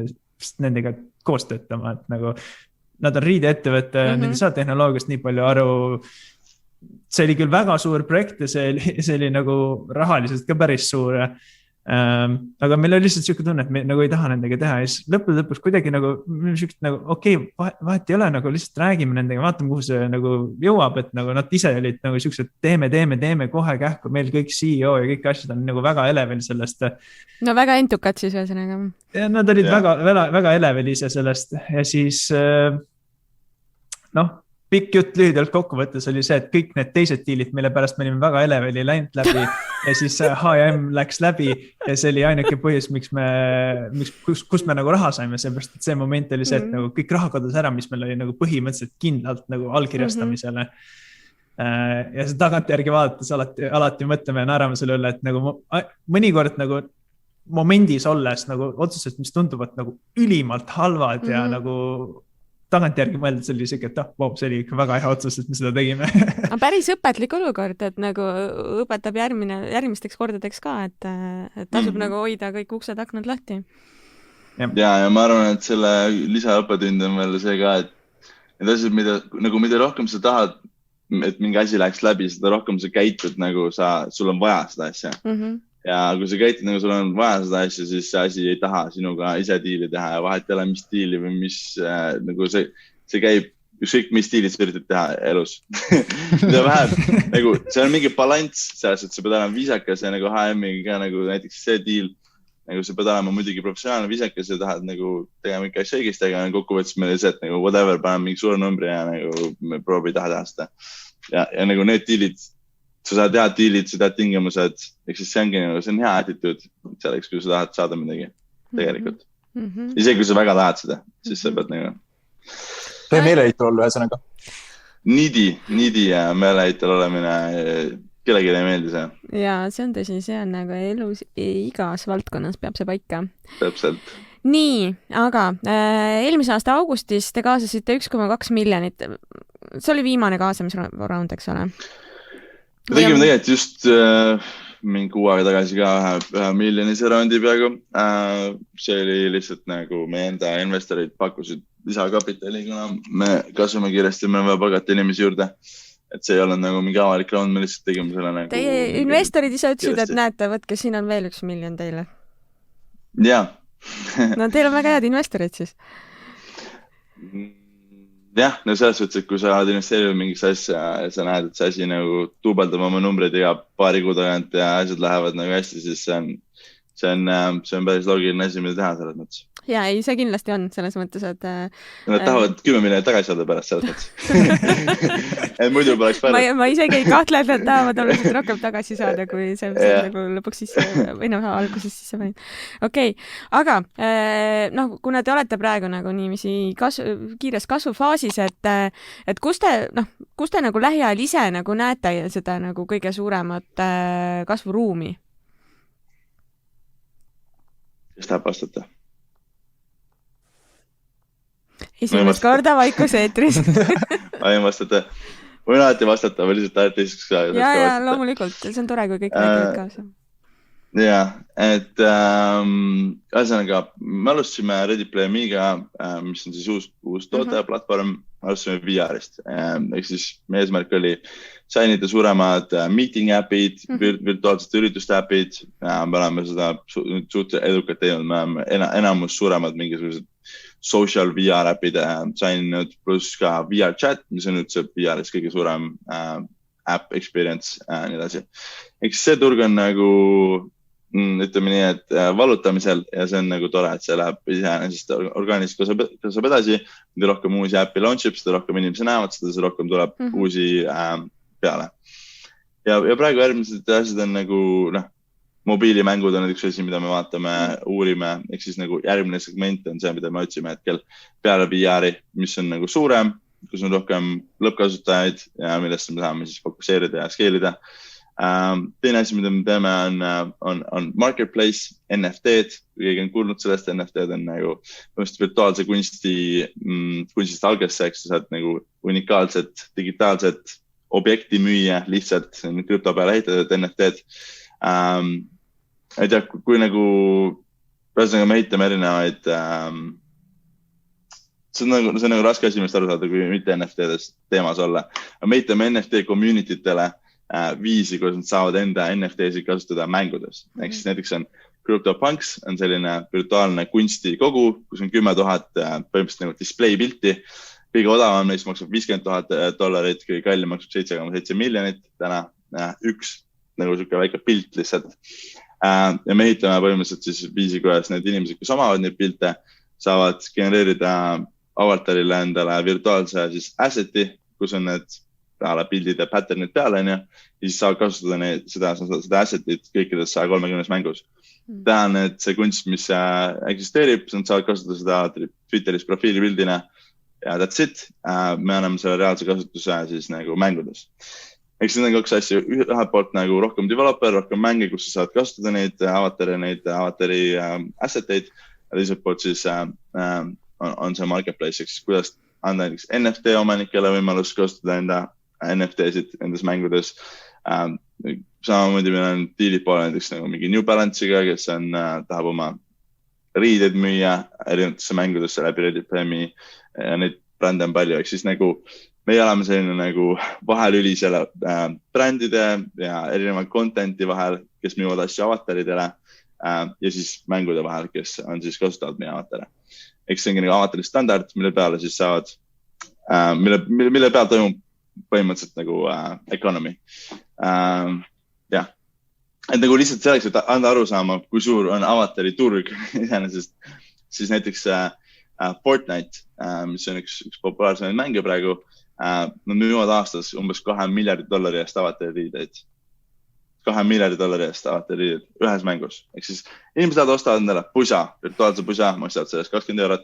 nendega koos töötama, et nagu nad on riideettevõte, nad ei saa tehnoloogiast nii palju aru. See oli küll väga suur projekt ja see oli nagu rahaliselt ka päris suur. Aga meil oli lihtsalt siuke tunne, et me nagu ei taha nendega teha ja siis lõpus kuidagi nagu okei, vahet ei ole, nagu lihtsalt räägime nendega, vaatame, kuhu see nagu jõuab, et nagu nad ise olid nagu siuksed teeme kohe kähku, meil kõik CEO ja kõik asjad on nagu väga elevil sellest. No väga entukad siis ühesõnaga. Ja nad olid väga elevil ise sellest ja siis pikk jutt lühidalt kokkuvõttes oli see, et kõik need teised diilid, mille pärast me olime väga eleveli läinud läbi ja siis H&M läks läbi ja see oli ainuke põhjus, kus me nagu raha saime, seepärast, et see moment oli see, et nagu kõik raha kadus ära, mis meil oli nagu põhimõtteliselt kindlalt nagu allkirjastamisele. Ja see tagantjärgi vaadates alati mõtleme ja naerame selle üle, et nagu mõnikord nagu momendis olles nagu otsused, mis tunduvad nagu ülimalt halvad ja nagu tagantjärgi mõeldud selline siuke, et see oli ikka väga hea otsus, et me seda tegime. Päris õpetlik olukord, et nagu õpetab järgmisteks kordadeks ka, et tasub nagu hoida kõik uksed aknad lahti. Ja ma arvan, et selle lisaõppetund on veel see ka, et need asjad, mida rohkem sa tahad, et mingi asi läheks läbi, seda rohkem sa käitud, nagu sul on vaja seda asja. Ja kui sa käitud, nagu sul on vaja seda asja, siis see asi ei taha sinuga ise diili teha ja vahet ei ole, mis diili või mis, nagu see käib ükskõik mis stiilid sa üritad teha elus. Mida vähem, nagu see on mingi balanss selles, et sa pead olema viisakas ja nagu HM-iga nagu näiteks see deal, nagu sa pead olema muidugi professionaalne viisakas ja tahad nagu tegema ikka asja õigesti, aga kokkuvõttes meil oli see, et nagu whatever, paneme mingi suure numbri ja nagu me proovi taha teha seda. Ja nagu need dealid, sa saad teha dealid, sa tead tingimused, eks siis see ongi nagu, see on hea attitude selleks, kui sa tahad saada midagi tegelikult. Isegi kui sa väga tahad seda, siis sa pead nagu... See meeleheitel olla ühesõnaga. Niidi ja meeleheitel olemine, kellegi ei meeldi see. Ja see on tõsi, see on nagu elus igas valdkonnas peab see paika. Täpselt. Nii, aga eelmise aasta augustis te kaasasite 1,2 miljonit. See oli viimane kaasamisraund, eks ole? Me tegime tegelikult just mingi 6 aega tagasi ka ühe miljonise raundi peaaegu. See oli lihtsalt nagu meie enda investorid pakkusid lisakapitali, kuna me kasvame kiiresti, me vaja pagata inimesi juurde. Et see ei olnud nagu mingi avalik raund, me lihtsalt tegime selle nagu... Teie investorid ise ütlesid, et näete, võtke, siin on veel 1 miljon teile. Jaa. No teil on väga head investorid siis. Jah, no selles suhtes, et kui sa oled investeerinud mingis asja ja sa näed, et see asi nagu tuubeldab oma numbreid iga paari kuu tagant ja asjad lähevad nagu hästi, siis see on päris loogiline asi, mida teha selles mõttes. Ja ei, see kindlasti on selles mõttes, et... Nad tahavad 10 miljonit tagasi saada pärast selles mõttes. Et muidu poleks pärast. Ma isegi ei kahtle, et nad tahavad oluliselt rohkem tagasi saada, kui see nagu lõpuks sisse või alguses sisse panid. Okei, aga kuna te olete praegu nagu niimisi kiires kasvufaasis, et kus te nagu lähiajal ise nagu näete seda nagu kõige suuremat kasvuruumi? Kes tahab vastata? Esimest korda vaikus eetris. Ma ei vastata. Võin alati vastata, või lihtsalt alati teiseks ka. Ja, loomulikult. See on tore, kui kõik räägivad kaasa. Ja, et ühesõnaga, me alustasime Ready Player Me'iga, mis on siis uus tooteplatvorm, alustasime VR-ist. Ehk siis meie eesmärk oli sainida suuremad meeting appid, virtuaalsete ürituste appid. Me oleme seda suht edukalt teinud, me oleme enamus suuremad mingisugused social VR appid saininud, pluss ka VR chat, mis on üldse VR-is kõige suurem app experience nii edasi. Eks see turg on nagu, ütleme nii, et valutamisel ja see on nagu tore, et see läheb iseenesest orgaaniliselt kasvab edasi, mida rohkem uusi appi launchib, seda rohkem inimesi näevad, seda rohkem tuleb uusi peale. Ja praegu järgmised asjad on nagu, mobiilimängud on üks asi, mida me vaatame, uurime, ehk siis nagu järgmine segment on see, mida me otsime hetkel peale VR-i, mis on nagu suurem, kus on rohkem lõppkasutajaid ja millest me saame siis fokuseerida ja skeelida. Teine asi, mida me teeme, on marketplace, NFT-d, kui keegi on kuulnud sellest, NFT-d on nagu virtuaalse kunstist algesseks, sa saad nagu unikaalset digitaalset objekti müüa lihtsalt krüpto peale ehitatud NFT-d. Ei tea, kui nagu ühesõnaga me ehitame erinevaid see on nagu raske asi, millest aru saada, kui mitte NFT-dest teemas olla. Me ehitame NFT community'tele viisi, kuidas nad saavad enda NFT-sid kasutada mängudes. Ehk siis näiteks on CryptoPunks on selline virtuaalne kunstikogu, kus on 10 000 põhimõtteliselt nagu display pilti. Kõige odavam neist maksab $50,000, kõige kallim maksab 7,7 miljonit täna üks nagu siuke väike pilt lihtsalt. Ja me ehitame põhimõtteliselt siis viisi, kuidas need inimesed, kes omavad neid pilte, saavad genereerida avatarile endale virtuaalse siis asseti, kus on need pildid ja patternid peale, ja siis saavad kasutada seda assetit kõikides 130 mängus. Tähan, et see kunst, mis eksisteerib, saavad kasutada seda Twitteris profiilipildina ja that's it. Me anname selle reaalse kasutuse siis nagu mängudes. Eks see on kaks asja, ühelt poolt nagu rohkem developer, rohkem mänge, kus sa saad kasutada neid avatari asseteid, ja teiselt poolt siis on see marketplace, eks kuidas anda näiteks NFT omanikele võimalus kasutada enda NFT-sid endas mängudes. Samamoodi meil on diilid poole näiteks nagu mingi New Balance'iga, kes tahab oma riideid müüa erinevatesse mängudesse läbi Reddit Premi ja neid brände on palju, eks siis nagu meie oleme selline nagu vahelüli selle brändide ja erinevad contenti vahel, kes müüvad asju avataridele ja siis mängude vahel, kes on siis kasutavad meie avatare. Eks see ongi nagu avatari standard, mille peale siis saavad mille peal toimub põhimõtteliselt nagu economy. Jah. Et nagu lihtsalt selleks, et anda aru saama, kui suur on avatari turg iseenesest, siis näiteks Fortnite, mis on üks populaarsemaid mänge praegu, nad müüvad aastas umbes $2 miljardit eest avatari riideid. $2 miljardit eest avatari riideid ühes mängus. Ehk siis inimesed ostavad endale pusa, virtuaalse pusa, maksavad sellest €20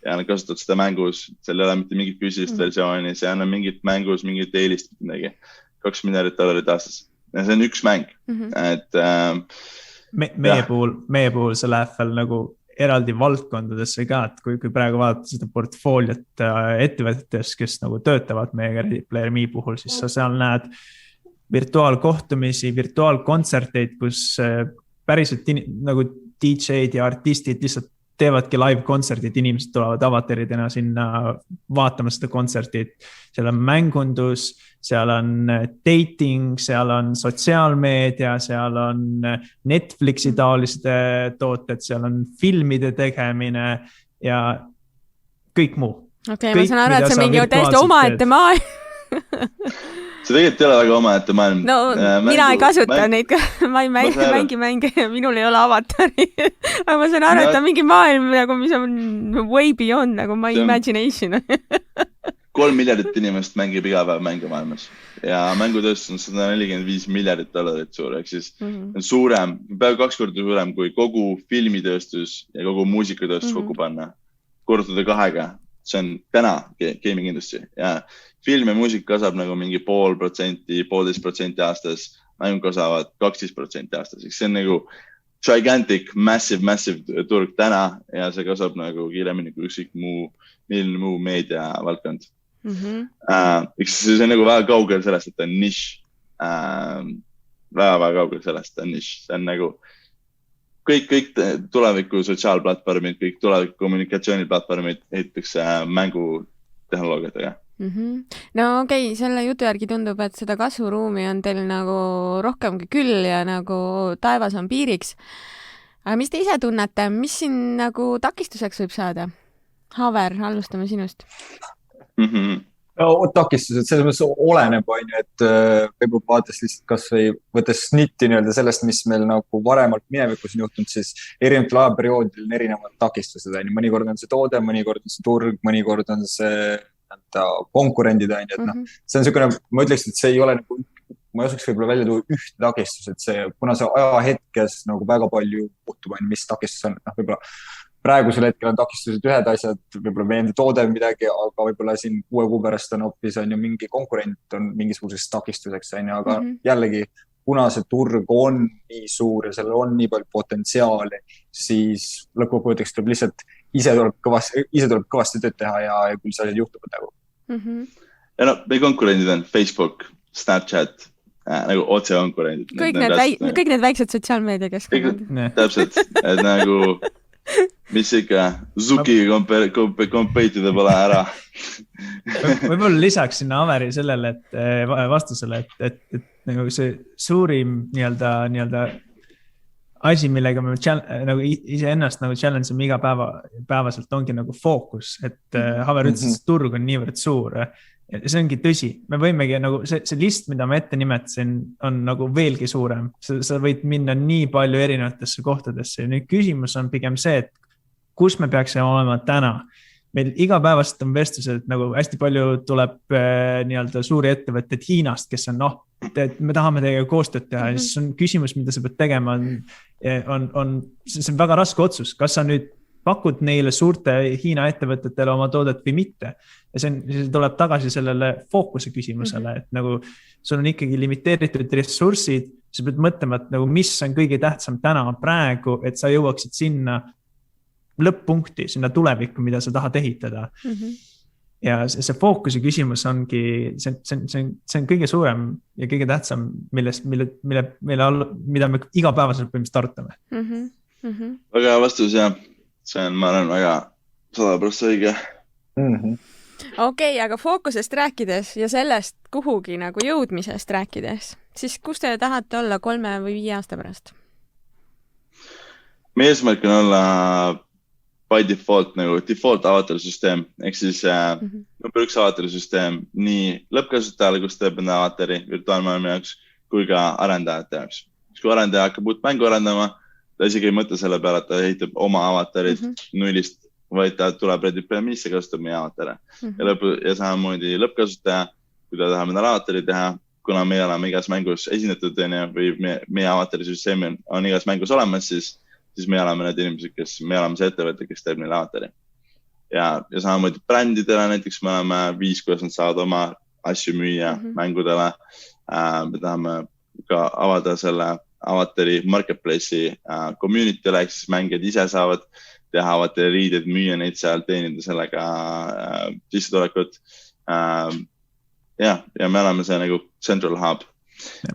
ja nad kasutavad seda mängus, seal ei ole mitte mingit füüsilist versiooni, see on mingit mängus, mingit eelist midagi. $2 miljardit aastas. Ja see on üks mäng. Et, meie puhul see läheb veel nagu eraldi valdkondadesse ka, et kui praegu vaadata seda portfooliot ettevõtetest, kes nagu töötavad meiega Ready Player Me puhul, siis sa seal näed virtuaalkohtumisi, virtuaalkontserteid, kus päriselt nagu DJ-d ja artistid lihtsalt teevadki live-kontserdid, inimesed tulevad avataridena sinna vaatama seda kontsertit. Seal on mängundus, seal on dating, seal on sotsiaalmeedia, seal on Netflixi taolised tooted, seal on filmide tegemine ja kõik muu. Okei, ma saan aru, et see mingi täiesti omaette maailm. See tegelikult ei ole väga omaette maailm. No, mina ei kasuta neid, ma ei mängi mänge ja minul ei ole avatari. Aga ma saan aru, et on mingi maailm, mis on way beyond nagu my imagination. 3 miljardit inimest mängib iga päev mänge maailmas ja mängutööstus on $145 miljardit suur, ehk siis on suurem, peaaegu 2 korda suurem kui kogu filmitööstus ja kogu muusikatööstus kokku panna. Korrutada 2-ga. See on täna gaming industry ja film ja muusik kasvab nagu mingi 0,5%, 1,5% aastas, mängud kasvavad 12% aastas. See on nagu gigantic, massive turg täna ja see kasvab nagu kiiremini kui ükskõik muu meedia valdkond. See on nagu väga kaugel sellest, et on nišš. Väga kaugel sellest on nišš. See on nagu kõik tuleviku sotsiaalplatvormid, kõik tuleviku kommunikatsiooniplatvormid ehitatakse mängutehnoloogiatega. No okei, selle jutu järgi tundub, et seda kasvuruumi on teil nagu rohkemgi küll ja nagu taevas on piiriks. Aga mis te ise tunnete, mis siin nagu takistuseks võib saada? Haver, alustame sinust. Takistused, selles mõttes oleneb, et võib-olla vaadates lihtsalt kas või võttes snitti sellest, mis meil nagu varemalt minevikus on juhtunud, siis erinevatel ajaperioodil on erinevad takistused. Mõnikord on see toode, mõnikord on see turg, mõnikord on see konkurendid. See on niisugune, ma ütleks, et see ei ole nagu, ma ei osaks võib-olla välja tuua ühte takistus, et see, kuna see ajahetkes nagu väga palju muutub, mis takistus on, võib-olla praegusel hetkel on takistused ühed asjad, võib-olla meie enda toode midagi, aga võib-olla siin 6 kuu pärast on hoopis mingi konkurent on mingisuguseks takistuseks, aga jällegi, kuna see turg on nii suur ja sellel on nii palju potentsiaali, siis lõppkokkuvõtteks tuleb lihtsalt ise tuleb kõvasti tööd teha ja küll see juhtub nagu. Ja meie konkurendid on Facebook, Snapchat, nagu otse konkurendid. Kõik need väiksed sotsiaalmeedia keskkonnad. Täpselt, et nagu mis ikka Zuki kompeitida pole ära. Võib-olla lisaks sinna Averi sellele vastusele, et nagu see suurim nii-öelda asi, millega me nagu iseennast nagu challenge-ime iga päevaselt ongi nagu fookus, et Haver ütles, et turg on niivõrd suur. See ongi tõsi, me võimegi nagu see list, mida ma ette nimetasin, on nagu veelgi suurem. Sa võid minna nii palju erinevatesse kohtadesse. Nüüd küsimus on pigem see, et kus me peaksime olema täna. Meil igapäevast on vestlused, nagu hästi palju tuleb nii-öelda suuri ettevõtted Hiinast, kes on me tahame teiega koostööd teha. Ja siis on küsimus, mida sa pead tegema, see on väga raske otsus. Kas sa nüüd pakud neile suurte Hiina ettevõtetele oma toodet või mitte? Ja see tuleb tagasi sellele fookuse küsimusele, et nagu sul on ikkagi limiteeritud ressursid, sa pead mõtlema, et nagu mis on kõige tähtsam täna praegu, et sa jõuaksid sinna lõpp-punkti, sinna tulevikku, mida sa tahad ehitada. Ja see fookuse küsimus ongi, see on kõige suurem ja kõige tähtsam, mida me igapäevaselt põhimõtteliselt arutame. Väga hea vastus ja see on, ma arvan, väga 100% õige. Okei, aga fookusest rääkides ja sellest kuhugi nagu jõudmisest rääkides, siis kus te tahate olla 3 või 5 aasta pärast? Meie eesmärk on olla by default nagu default avatarisüsteem ehk siis number 1 avatarisüsteem nii lõppkasutajale, kus teeb enda avatari virtuaalmaailma jaoks kui ka arendajate jaoks. Kui arendaja hakkab uut mängu arendama, ta isegi ei mõtle selle peale, et ta ehitab oma avatarid nullist, vaid ta tuleb Reddit premise ja kasutab meie avatare. Ja samamoodi lõppkasutaja, kui ta tahab enda avatari teha, kuna me oleme igas mängus esindatud või meie avatarisüsteem on igas mängus olemas, siis me oleme need inimesed, me oleme see ettevõte, kes teeb neile avatari. Ja samamoodi brändidele näiteks me oleme 5, kuidas nad saavad oma asju müüa mängudele. Me tahame ka avada selle avatari marketplace'i community'le, ehk siis mängijad ise saavad teha avatari riided, müüa neid seal, teenida sellega sissetulekut. Ja me oleme see nagu central hub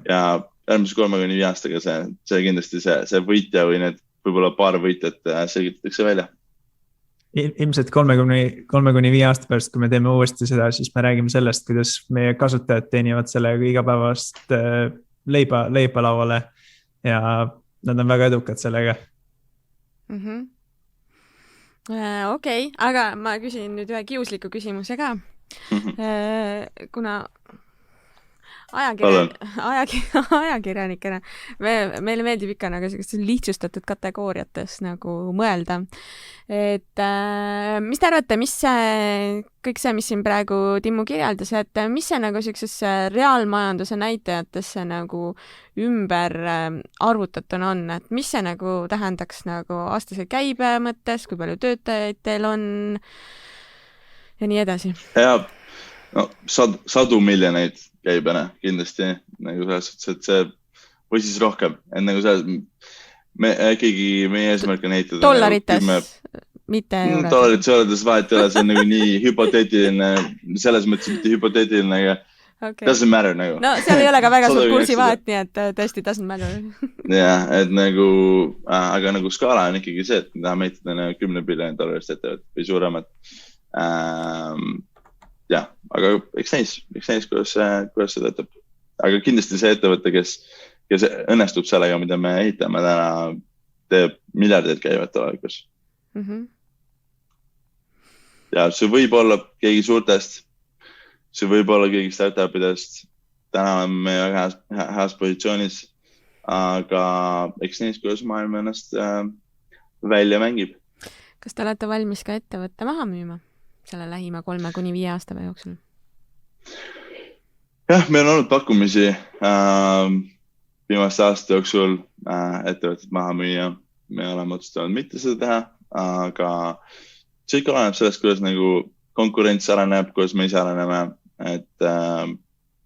ja järgmise 3-5 aastaga see kindlasti see võitja või need võib-olla paar võitjat selgitatakse välja. Ilmselt 3-5 aasta pärast, kui me teeme uuesti seda, siis me räägime sellest, kuidas meie kasutajad teenivad sellega igapäevast leiba lauale ja nad on väga edukad sellega. Okei, aga ma küsin nüüd ühe kiusliku küsimuse ka. Kuna ajakirjanikena meile meeldib ikka nagu lihtsustatud kategooriates nagu mõelda. Et mis te arvate, kõik see, mis siin praegu Timmu kirjeldas, et mis see nagu sellisesse reaalmajanduse näitajatesse nagu ümber arvutatuna on, et mis see nagu tähendaks nagu aastase käibe mõttes, kui palju töötajaid teil on ja nii edasi? Ja, no, sadu miljoneid käibena kindlasti nagu selles suhtes, et see või siis rohkem, et nagu see meie eesmärk on ehitada dollarites, mitte eurodes. Dollarites vahet ei ole, see on nagu nii hüpoteetiline, selles mõttes mitte hüpoteetiline, aga doesn't matter nagu. No seal ei ole ka väga suurt kursi vahet, nii et tõesti doesn't matter. Jah, et nagu, aga nagu skaala on ikkagi see, et me tahame ehitada $10 billion ettevõtet või suuremad. Ja, aga eks näis, kuidas see töötab. Aga kindlasti see ettevõte, kes õnnestub sellega, mida me ehitame täna, teeb miljardeid käivad tulevikus. Ja see võib olla keegi suurtest, see võib olla keegi startupidest. Täna oleme me väga heas positsioonis, aga eks näis, kuidas maailm ennast välja mängib. Kas te olete valmis ka ettevõtte maha müüma selle lähima 3-5 aasta jooksul? Jah, meil on olnud pakkumisi viimaste aasta jooksul ettevõtted maha müüa. Me oleme otsustanud mitte seda teha, aga see ikka oleneb sellest, kuidas nagu konkurents areneb, kuidas me ise areneme. Et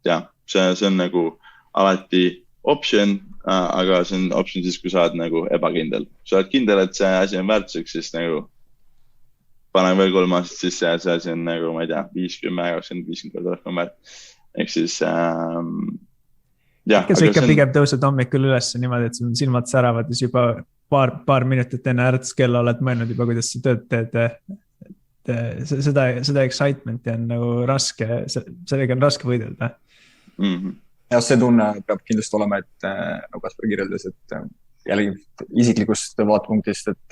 jah, see on nagu alati option, aga see on option siis, kui sa oled nagu ebakindel. Kui sa oled kindel, et see asi on väärtuseks, siis nagu panen veel 3 aastat sisse ja see asi on nagu, ma ei tea, 50 korda rohkem väärt. Ehk siis kes ikka pigem tõused hommikul üles niimoodi, et sul silmad säravad ja juba paar minutit enne äratuskella oled mõelnud juba, kuidas sa tööd teed. Seda excitementi on nagu raske, sellega on raske võidelda. Ja see tunne peab kindlasti olema, et nagu Kaspar kirjeldas, et jällegi isiklikust vaatpunktist, et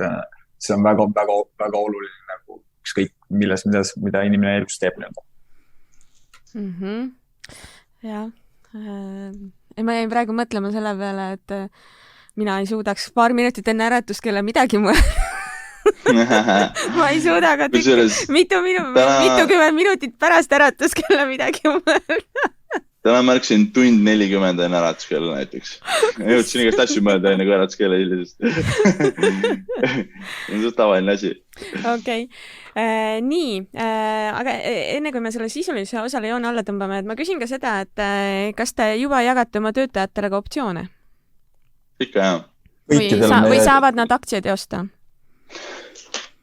see on väga, väga, väga oluline nagu ükskõik mida inimene elus teeb. Jah. Ma jäin praegu mõtlema selle peale, et mina ei suudaks paar minutit enne äratuskella midagi mõelda. Ma ei suuda ka mitukümmend minutit pärast äratuskella midagi mõelda. Täna märksin 1:40 enne äratuskella näiteks. Jõudsin igast asju mõelda enne kui äratuskella hilisest. See on tavaline asi. Okei. Nii, aga enne kui me selle sisulise osale joone alla tõmbame, et ma küsin ka seda, et kas te juba jagate oma töötajatele ka optsioone? Ikka, jah. Või saavad nad aktsiaid osta?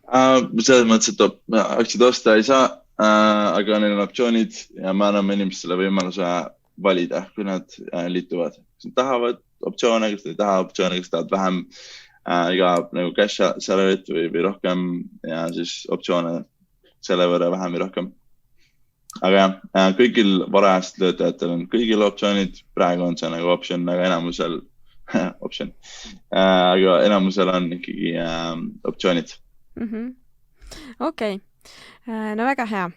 Selles mõttes, et aktsiaid osta ei saa, aga neil on optsioonid ja me anname inimestele võimaluse valida, kui nad liituvad. Kas nad tahavad optsioone, kas nad ei taha optsioone, kas tahavad vähem iga nagu cash salary't või rohkem ja siis optsioone selle võrra vähem või rohkem. Aga jah, kõigil varajast töötajatel on kõigil optsioonid, praegu on see nagu option, aga enamusel on ikkagi optsioonid. Okei. No väga hea.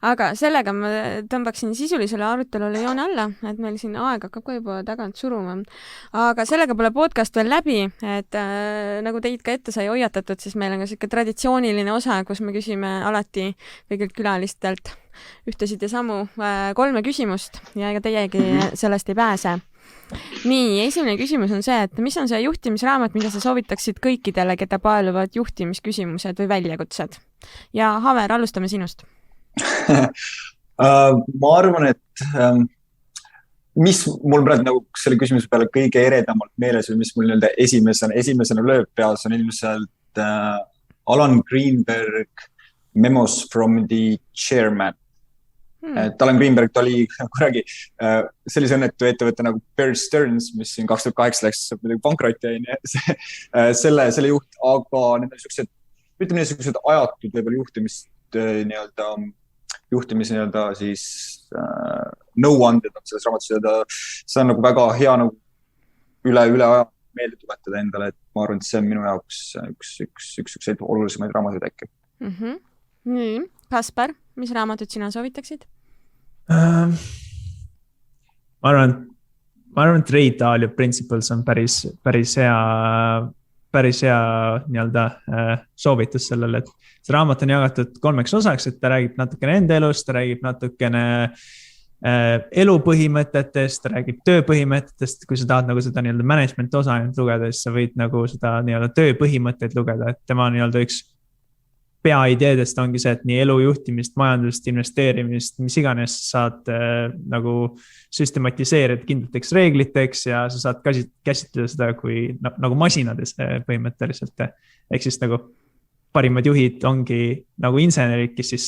Aga sellega ma tõmbaksin sisulisele arutelule joone alla, et meil siin aeg hakkab ka juba tagant suruma. Aga sellega pole podcast veel läbi, et nagu teid ka ette sai hoiatatud, siis meil on ka selline traditsiooniline osa, kus me küsime alati kõigilt külalistelt ühtesid ja samu 3 küsimust ja ega teiegi sellest ei pääse. Nii, esimene küsimus on see, et mis on see juhtimisraamat, mida sa soovitaksid kõikidele, keda paeluvad juhtimisküsimused või väljakutsed? Ja Haver, alustame sinust. Ma arvan, et mis mul praegu nagu selle küsimuse peale kõige eredamalt meeles või mis mul esimesena lööb peas on ilmselt Alan Greenberg Memos from the Chairman. Alan Greenberg ta oli kuragi sellise õnnetu ettevõtte nagu Bear Stearns, mis siin 2008 läks pankrotti selle juht, aga need on sellised, ütleme niisugused ajatud võib-olla juhtimis siis nõuanded on selles raamatus. See on nagu väga hea nagu üle aja meelde tuletada endale, et ma arvan, et see on minu jaoks üks olulisemaid raamatuid äkki. Nii, Kaspar, mis raamatut sina soovitaksid? Ma arvan, et Ray Dalio Principles on päris hea nii-öelda soovitus sellele, et see raamat on jagatud 3 osaks, et ta räägib natukene enda elust, ta räägib natukene elupõhimõtetest, ta räägib tööpõhimõtetest, kui sa tahad nagu seda nii-öelda management osa lugeda, siis sa võid nagu seda nii-öelda tööpõhimõtteid lugeda, et tema nii-öelda üks peaideedest ongi see, et nii elujuhtimist, majandust, investeerimist, mis iganes saad nagu süstematiseerida kindlateks reegliteks ja sa saad käsitleda seda kui nagu masinades põhimõtteliselt. Ehk siis nagu parimad juhid ongi nagu insenerid, kes siis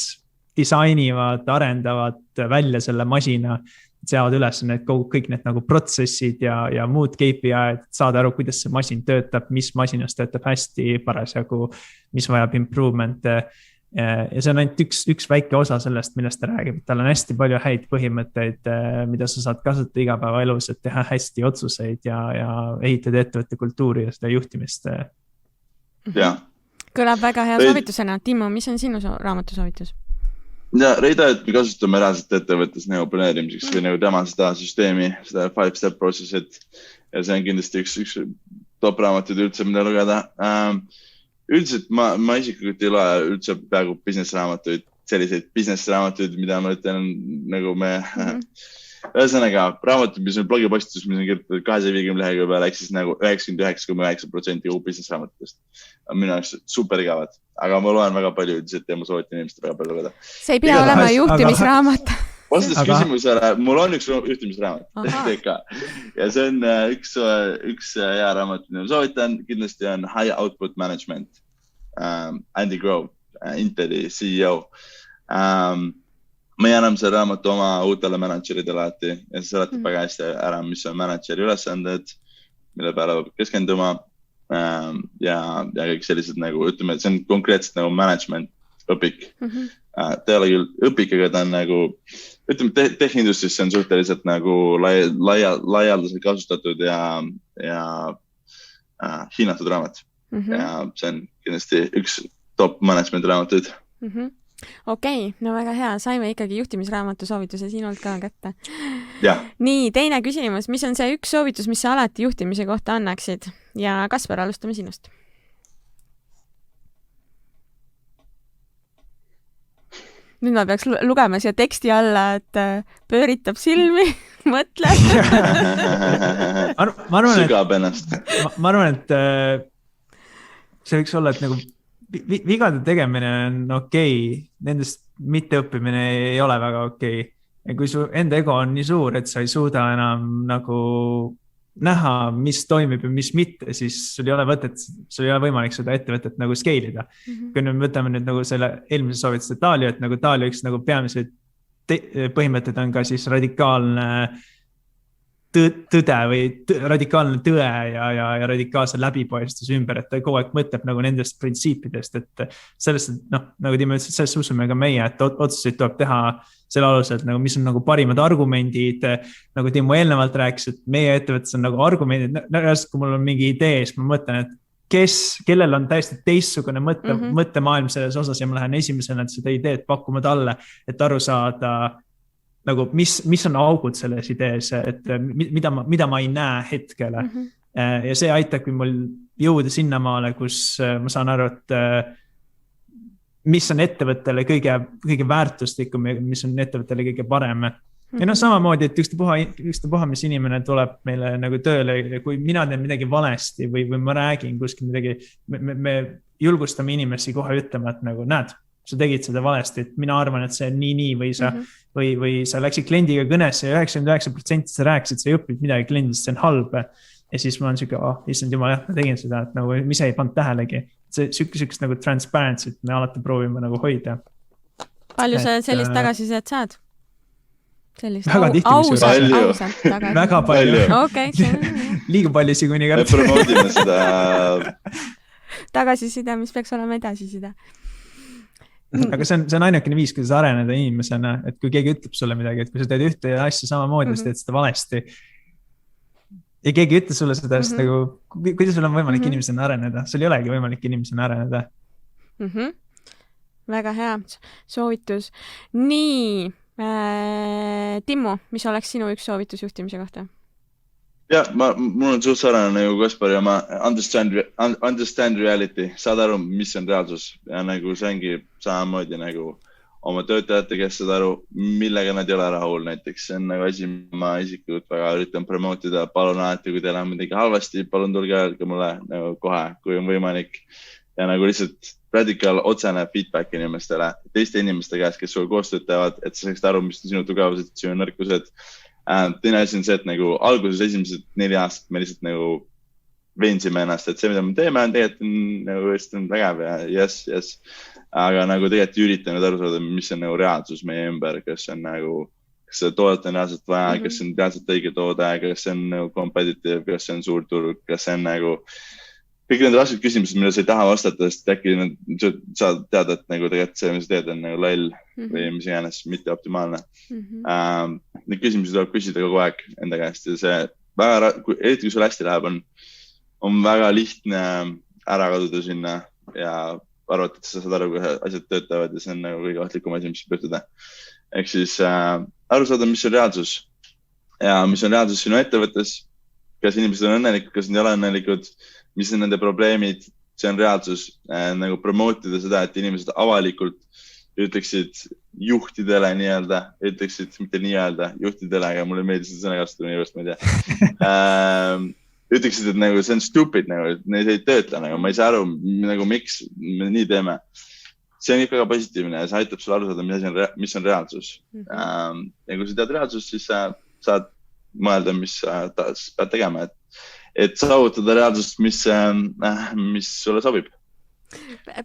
disainivad, arendavad välja selle masina, seavad üles kõik need nagu protsessid ja muud KPI-d, saada aru, kuidas see masin töötab, mis masinas töötab hästi parasjagu, mis vajab improvement. Ja see on ainult üks väike osa sellest, millest ta räägib. Tal on hästi palju häid põhimõtteid, mida sa saad kasutada igapäevaelus, et teha hästi otsuseid ja ehitada ettevõtte kultuuri ja seda juhtimist. Ja. Kõlab väga hea soovitusena. Timo, mis on sinu raamatu soovitus? Ja Reida, et me kasutame reaalselt ettevõttes nagu planeerimiseks või nagu tema seda süsteemi, seda 5-step processit ja see on kindlasti üks top raamatud üldse, mida lugeda. Üldiselt ma isiklikult ei loe üldse peaaegu business raamatuid, selliseid business raamatuid, mida ma ütlen nagu me ühesõnaga raamatud, mis on blogipostitus, mis on kirjutatud 250 lehekülje peale, ehk siis nagu 99,9% kogu business raamatutest. Minu jaoks super igavad, aga ma loen väga palju üldiselt ja ma soovitan inimestel väga palju lugeda. See ei pea olema juhtimisraamat. Vastas küsimusele, mul on üks juhtimisraamat ja see on üks hea raamat, mida ma soovitan, kindlasti on High Output Management, Andy Grove, Inteli CEO. Ma jäänem see raamat oma uutele manageridele alati ja see seletab väga hästi ära, mis on manageri ülesanded, mille peale peab keskenduma ja kõik sellised nagu, ütleme, et see on konkreetselt nagu management õpik. Ta ei ole küll õpik, aga ta on nagu, ütleme, tech-industris see on suhteliselt nagu laialdaselt kasutatud ja hinnatud raamat. Ja see on kindlasti üks top management raamatuid. Okei, no väga hea, saime ikkagi juhtimisraamatu soovituse sinult ka kätte. Ja. Nii, teine küsimus, mis on see üks soovitus, mis sa alati juhtimise kohta annaksid? Ja Kaspar, alustame sinust. Nüüd ma peaks lugema siia teksti alla, et pööritab silmi, mõtleb. Sügab ennast. Ma arvan, et see võiks olla, et nagu vigade tegemine on okei, nendest mitteõppimine ei ole väga okei. Ja kui su enda ego on nii suur, et sa ei suuda enam nagu näha, mis toimib ja mis mitte, siis sul ei ole võimalik seda ettevõtet nagu skeilida. Kui nüüd võtame nüüd nagu selle eelmise soovituse Dalio, et nagu Dalio üks nagu peamised põhimõtted on ka siis radikaalne tõde või radikaalne tõe ja radikaalse läbipaistvus ümber, et ta kogu aeg mõtleb nagu nendest printsiipidest, et sellest, nagu Timo ütles, sellest usume ka meie, et otsuseid tuleb teha selle alusel, nagu mis on nagu parimad argumendid, nagu Timo eelnevalt rääkis, et meie ettevõttes on nagu argumendid, kui mul on mingi idee, siis ma mõtlen, et kellel on täiesti teistsugune mõttemaailm selles osas ja ma lähen esimesena seda ideed pakkuma talle, et aru saada nagu, mis on augud selles idees, et mida ma ei näe hetkele. Ja see aitabki mul jõuda sinnamaale, kus ma saan aru, et mis on ettevõttele kõige väärtuslikum ja mis on ettevõttele kõige parem. Ja samamoodi, et ükstapuha, mis inimene tuleb meile nagu tööle, kui mina teen midagi valesti või ma räägin kuskil midagi, me julgustame inimesi kohe ütlema, et nagu näed, sa tegid seda valesti, et mina arvan, et see on nii või sa läksid kliendiga kõnesse ja 99% sa rääkisid, sa ei õpid midagi kliendist, see on halb. Ja siis ma olen siuke, issand jumal, jah, ma tegin seda, et nagu, mis ei pannud tähelegi. Sükest nagu transparency, me alati proovime nagu hoida. Palju sa sellist tagasisidet saad? Väga tihti. Väga palju. Liiga palju kuni me promoodime seda. Tagasiside, mis peaks olema edasiside. Aga see on ainukene viis, kuidas areneda inimesena, et kui keegi ütleb sulle midagi, et kui sa teed ühte asja samamoodi, sa teed seda valesti ja keegi ütle sulle seda, siis nagu, kuidas sul on võimalik inimesena areneda? Sul ei olegi võimalik inimesena areneda. Väga hea soovitus. Nii, Timmu, mis oleks sinu üks soovitus juhtimise kohta? Ja, mul on suht sarnane nagu Kaspar ja ma understand reality, saad aru, mis on reaalsus ja nagu see ongi samamoodi nagu oma töötajate, kes saad aru, millega nad ei ole rahul näiteks. See on nagu asi, ma isiklikult väga üritan promootida, palun alati, kui teil on midagi halvasti, palun tulge öelge mulle nagu kohe, kui on võimalik. Ja nagu lihtsalt radikaal otsene feedback inimestele, teiste inimeste käest, kes sul koostööd teevad, et sa saaksid aru, mis on sinu tugevused, sinu nõrkused. Teine asi on see, et nagu alguses esimesed 4 aastat me lihtsalt nagu veensime ennast, et see, mida me teeme, on tegelikult nagu Eesti vägev ja yes. Aga nagu tegelikult üritanud aru saada, mis on nagu reaalsus meie ümber, kas on nagu, kas see toodet on reaalselt vaja, kas on reaalselt õige toode, kas on nagu competitive, kas on suur turg, kas on nagu kõik need rasked küsimused, mida sa ei taha vastata, sest äkki sa tead, et nagu tegelikult see, mis sa teed, on nagu loll või mis iganes, mitte optimaalne. Need küsimused tuleb küsida kogu aeg enda käest ja see väga, eriti kui sul hästi läheb, on väga lihtne ära kaduda sinna ja arvata, et sa saad aru, kui asjad töötavad ja see on nagu kõige ohtlikum asi, mis püütada. Ehk siis aru saada, mis on reaalsus ja mis on reaalsus sinu ettevõttes, kas inimesed on õnnelikud, kas nad ei ole õnnelikud, mis on nende probleemid, see on reaalsus. Nagu promootida seda, et inimesed avalikult ütleksid juhtidele nii-öelda, ütleksid mitte nii-öelda juhtidele, aga mulle meeldis seda sõna kasutada nii ma ei tea. Ütleksid, et nagu see on stupid, nagu, need ei tööta, nagu, ma ei saa aru, nagu, miks me nii teeme. See on ikka väga positiivne ja see aitab sulle aru saada, mis on reaalsus. Ja kui sa tead reaalsust, siis sa saad mõelda, mis sa pead tegema, et saavutada reaalsust, mis sulle sobib.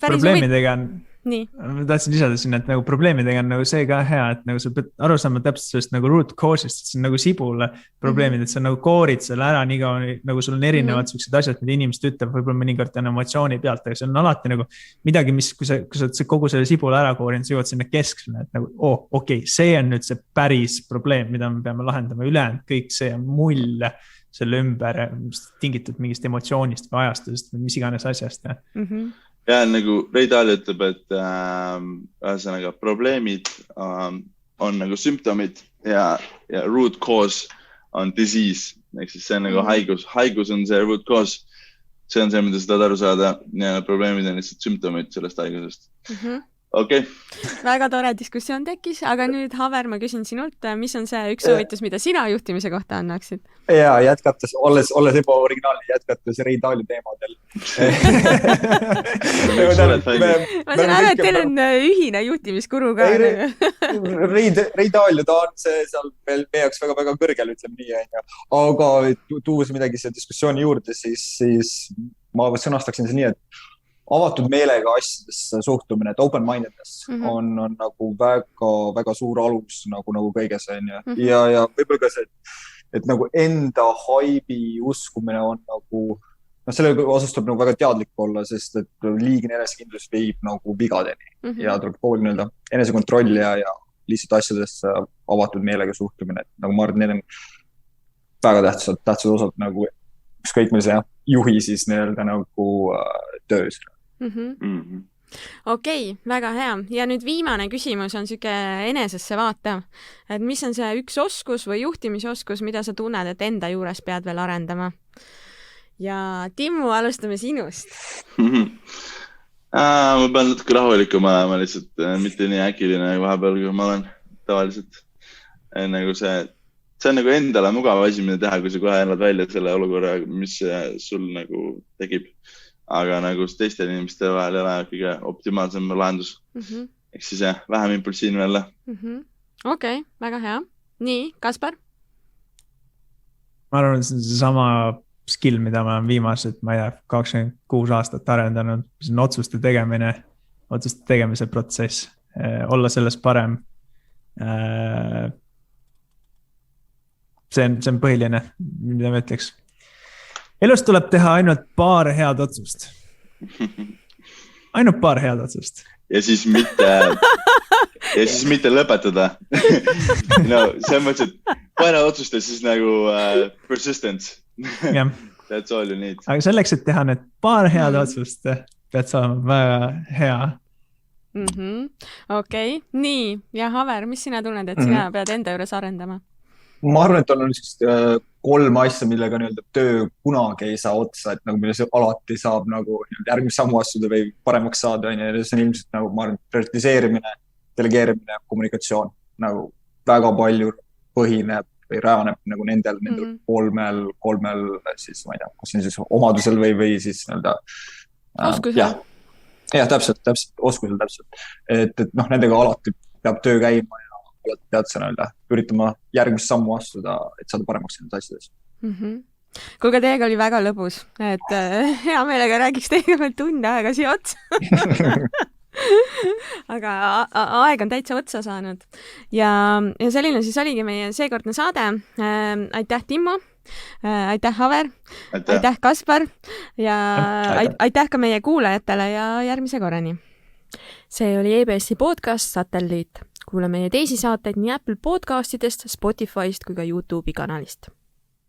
Probleemidega on, ma tahtsin lisada sinna, et nagu probleemidega on nagu see ka hea, et nagu sa pead aru saama täpselt sellest nagu root cause'ist, et see on nagu sibul probleemid, et sa nagu koorid selle ära nii kaua, nagu sul on erinevad sellised asjad, mida inimesed ütleb, võib-olla mõnikord on emotsiooni pealt, aga see on alati nagu midagi, mis, kui sa kogu selle sibula ära koorin, sa jõuad sinna keskele, et nagu, okei, see on nüüd see päris probleem, mida me peame lahendama ülejäänud, kõik see on mull selle ümber tingitud mingist emotsioonist või ajastusest või mis iganes asjast. Ja nagu Ray Dalio ütleb, et ühesõnaga probleemid on nagu sümptomid ja root cause on disease. Ehk siis see on nagu haigus. Haigus on see root cause. See on see, mida sa tahad aru saada. Ja probleemid on lihtsalt sümptomid sellest haigusest. Okay. Väga tore diskussioon tekkis, aga nüüd Haver, ma küsin sinult, mis on see üks soovitus, mida sina juhtimise kohta annaksid? Ja jätkates, olles ebaoriginaalne, jätkates Ray Dalio teemadel. Ma saan aru, et teil on ühine juhtimiskuru ka. Ray Dalio, ta on see seal meie jaoks väga-väga kõrgel, ütleme nii. Aga tuues midagi selle diskussiooni juurde, siis ma sõnastaksin see nii, et avatud meelega asjadesse suhtumine, et open-mindedness on nagu väga suur alus nagu kõiges. Ja võib-olla ka see, et nagu enda haibi uskumine on nagu, selle osas tuleb nagu väga teadlik olla, sest et liigne enesekindlus viib nagu vigadeni ja tuleb kogu nii-öelda enesekontroll ja lihtsalt asjadesse avatud meelega suhtumine. Nagu ma arvan, need on väga tähtsad osad nagu ükskõik millise juhi siis nii-öelda nagu töös. Okei, väga hea. Ja nüüd viimane küsimus on siuke enesesse vaatav. Et mis on see üks oskus või juhtimisoskus, mida sa tunned, et enda juures pead veel arendama? Ja Timmu, alustame sinust. Ma pean natuke rahulikum olema lihtsalt, mitte nii äkiline vahepeal, kui ma olen tavaliselt. Nagu see on nagu endale mugav asi, mida teha, kui sa kohe elad välja selle olukorra, mis sul nagu tegib. Aga nagu teiste inimeste vahel ei ole kõige optimaalsem lahendus. Ehk siis vähem impulsiivne jälle. Okei, väga hea. Nii, Kaspar? Ma arvan, et see on sama skill, mida ma olen viimased, ma ei tea, 26 aastat arendanud. See on otsuste tegemise protsess. Olla selles parem. See on põhiline, mida ma ütleks. Elus tuleb teha ainult paar head otsust. Ainult paar head otsust. Ja siis mitte lõpetada. No, see mõttes, et paar otsusta siis nagu persistence. That's all you need. Aga selleks, et teha need paar head otsust, pead saama väga hea. Okei, nii. Ja Haver, mis sina tunned, et sina pead enda juures arendama? Ma arvan, et on 3 asja, millega nii-öelda töö kunagi ei saa otsa, et nagu milles alati saab nagu järgmine sammu astuda või paremaks saada. See on ilmselt nagu, ma arvan, prioritiseerimine, delegeerimine, kommunikatsioon. Nagu väga palju põhineb või rajaneb nagu nendel kolmel siis, ma ei tea, kas see on siis omadusel või siis nii-öelda oskusel. Jah, täpselt, oskusel täpselt. Et nendega alati peab töö käima ja alati pead sa nii-öelda üritama järgmist sammu astuda, et saada paremaks nendes asjades. Kuulge, teiega oli väga lõbus, et hea meelega räägiks teiega veel tunde aega siia otsa. Aga aeg on täitsa otsa saanud. Ja selline siis oligi meie seekordne saade. Aitäh, Timmo. Aitäh, Haver. Aitäh, Kaspar. Ja aitäh ka meie kuulajatele ja järgmise korrani. See oli EBSi podcast Satelliit. Kuule meie teisi saateid nii Apple podcastidest, Spotify'st kui ka YouTube'i kanalist.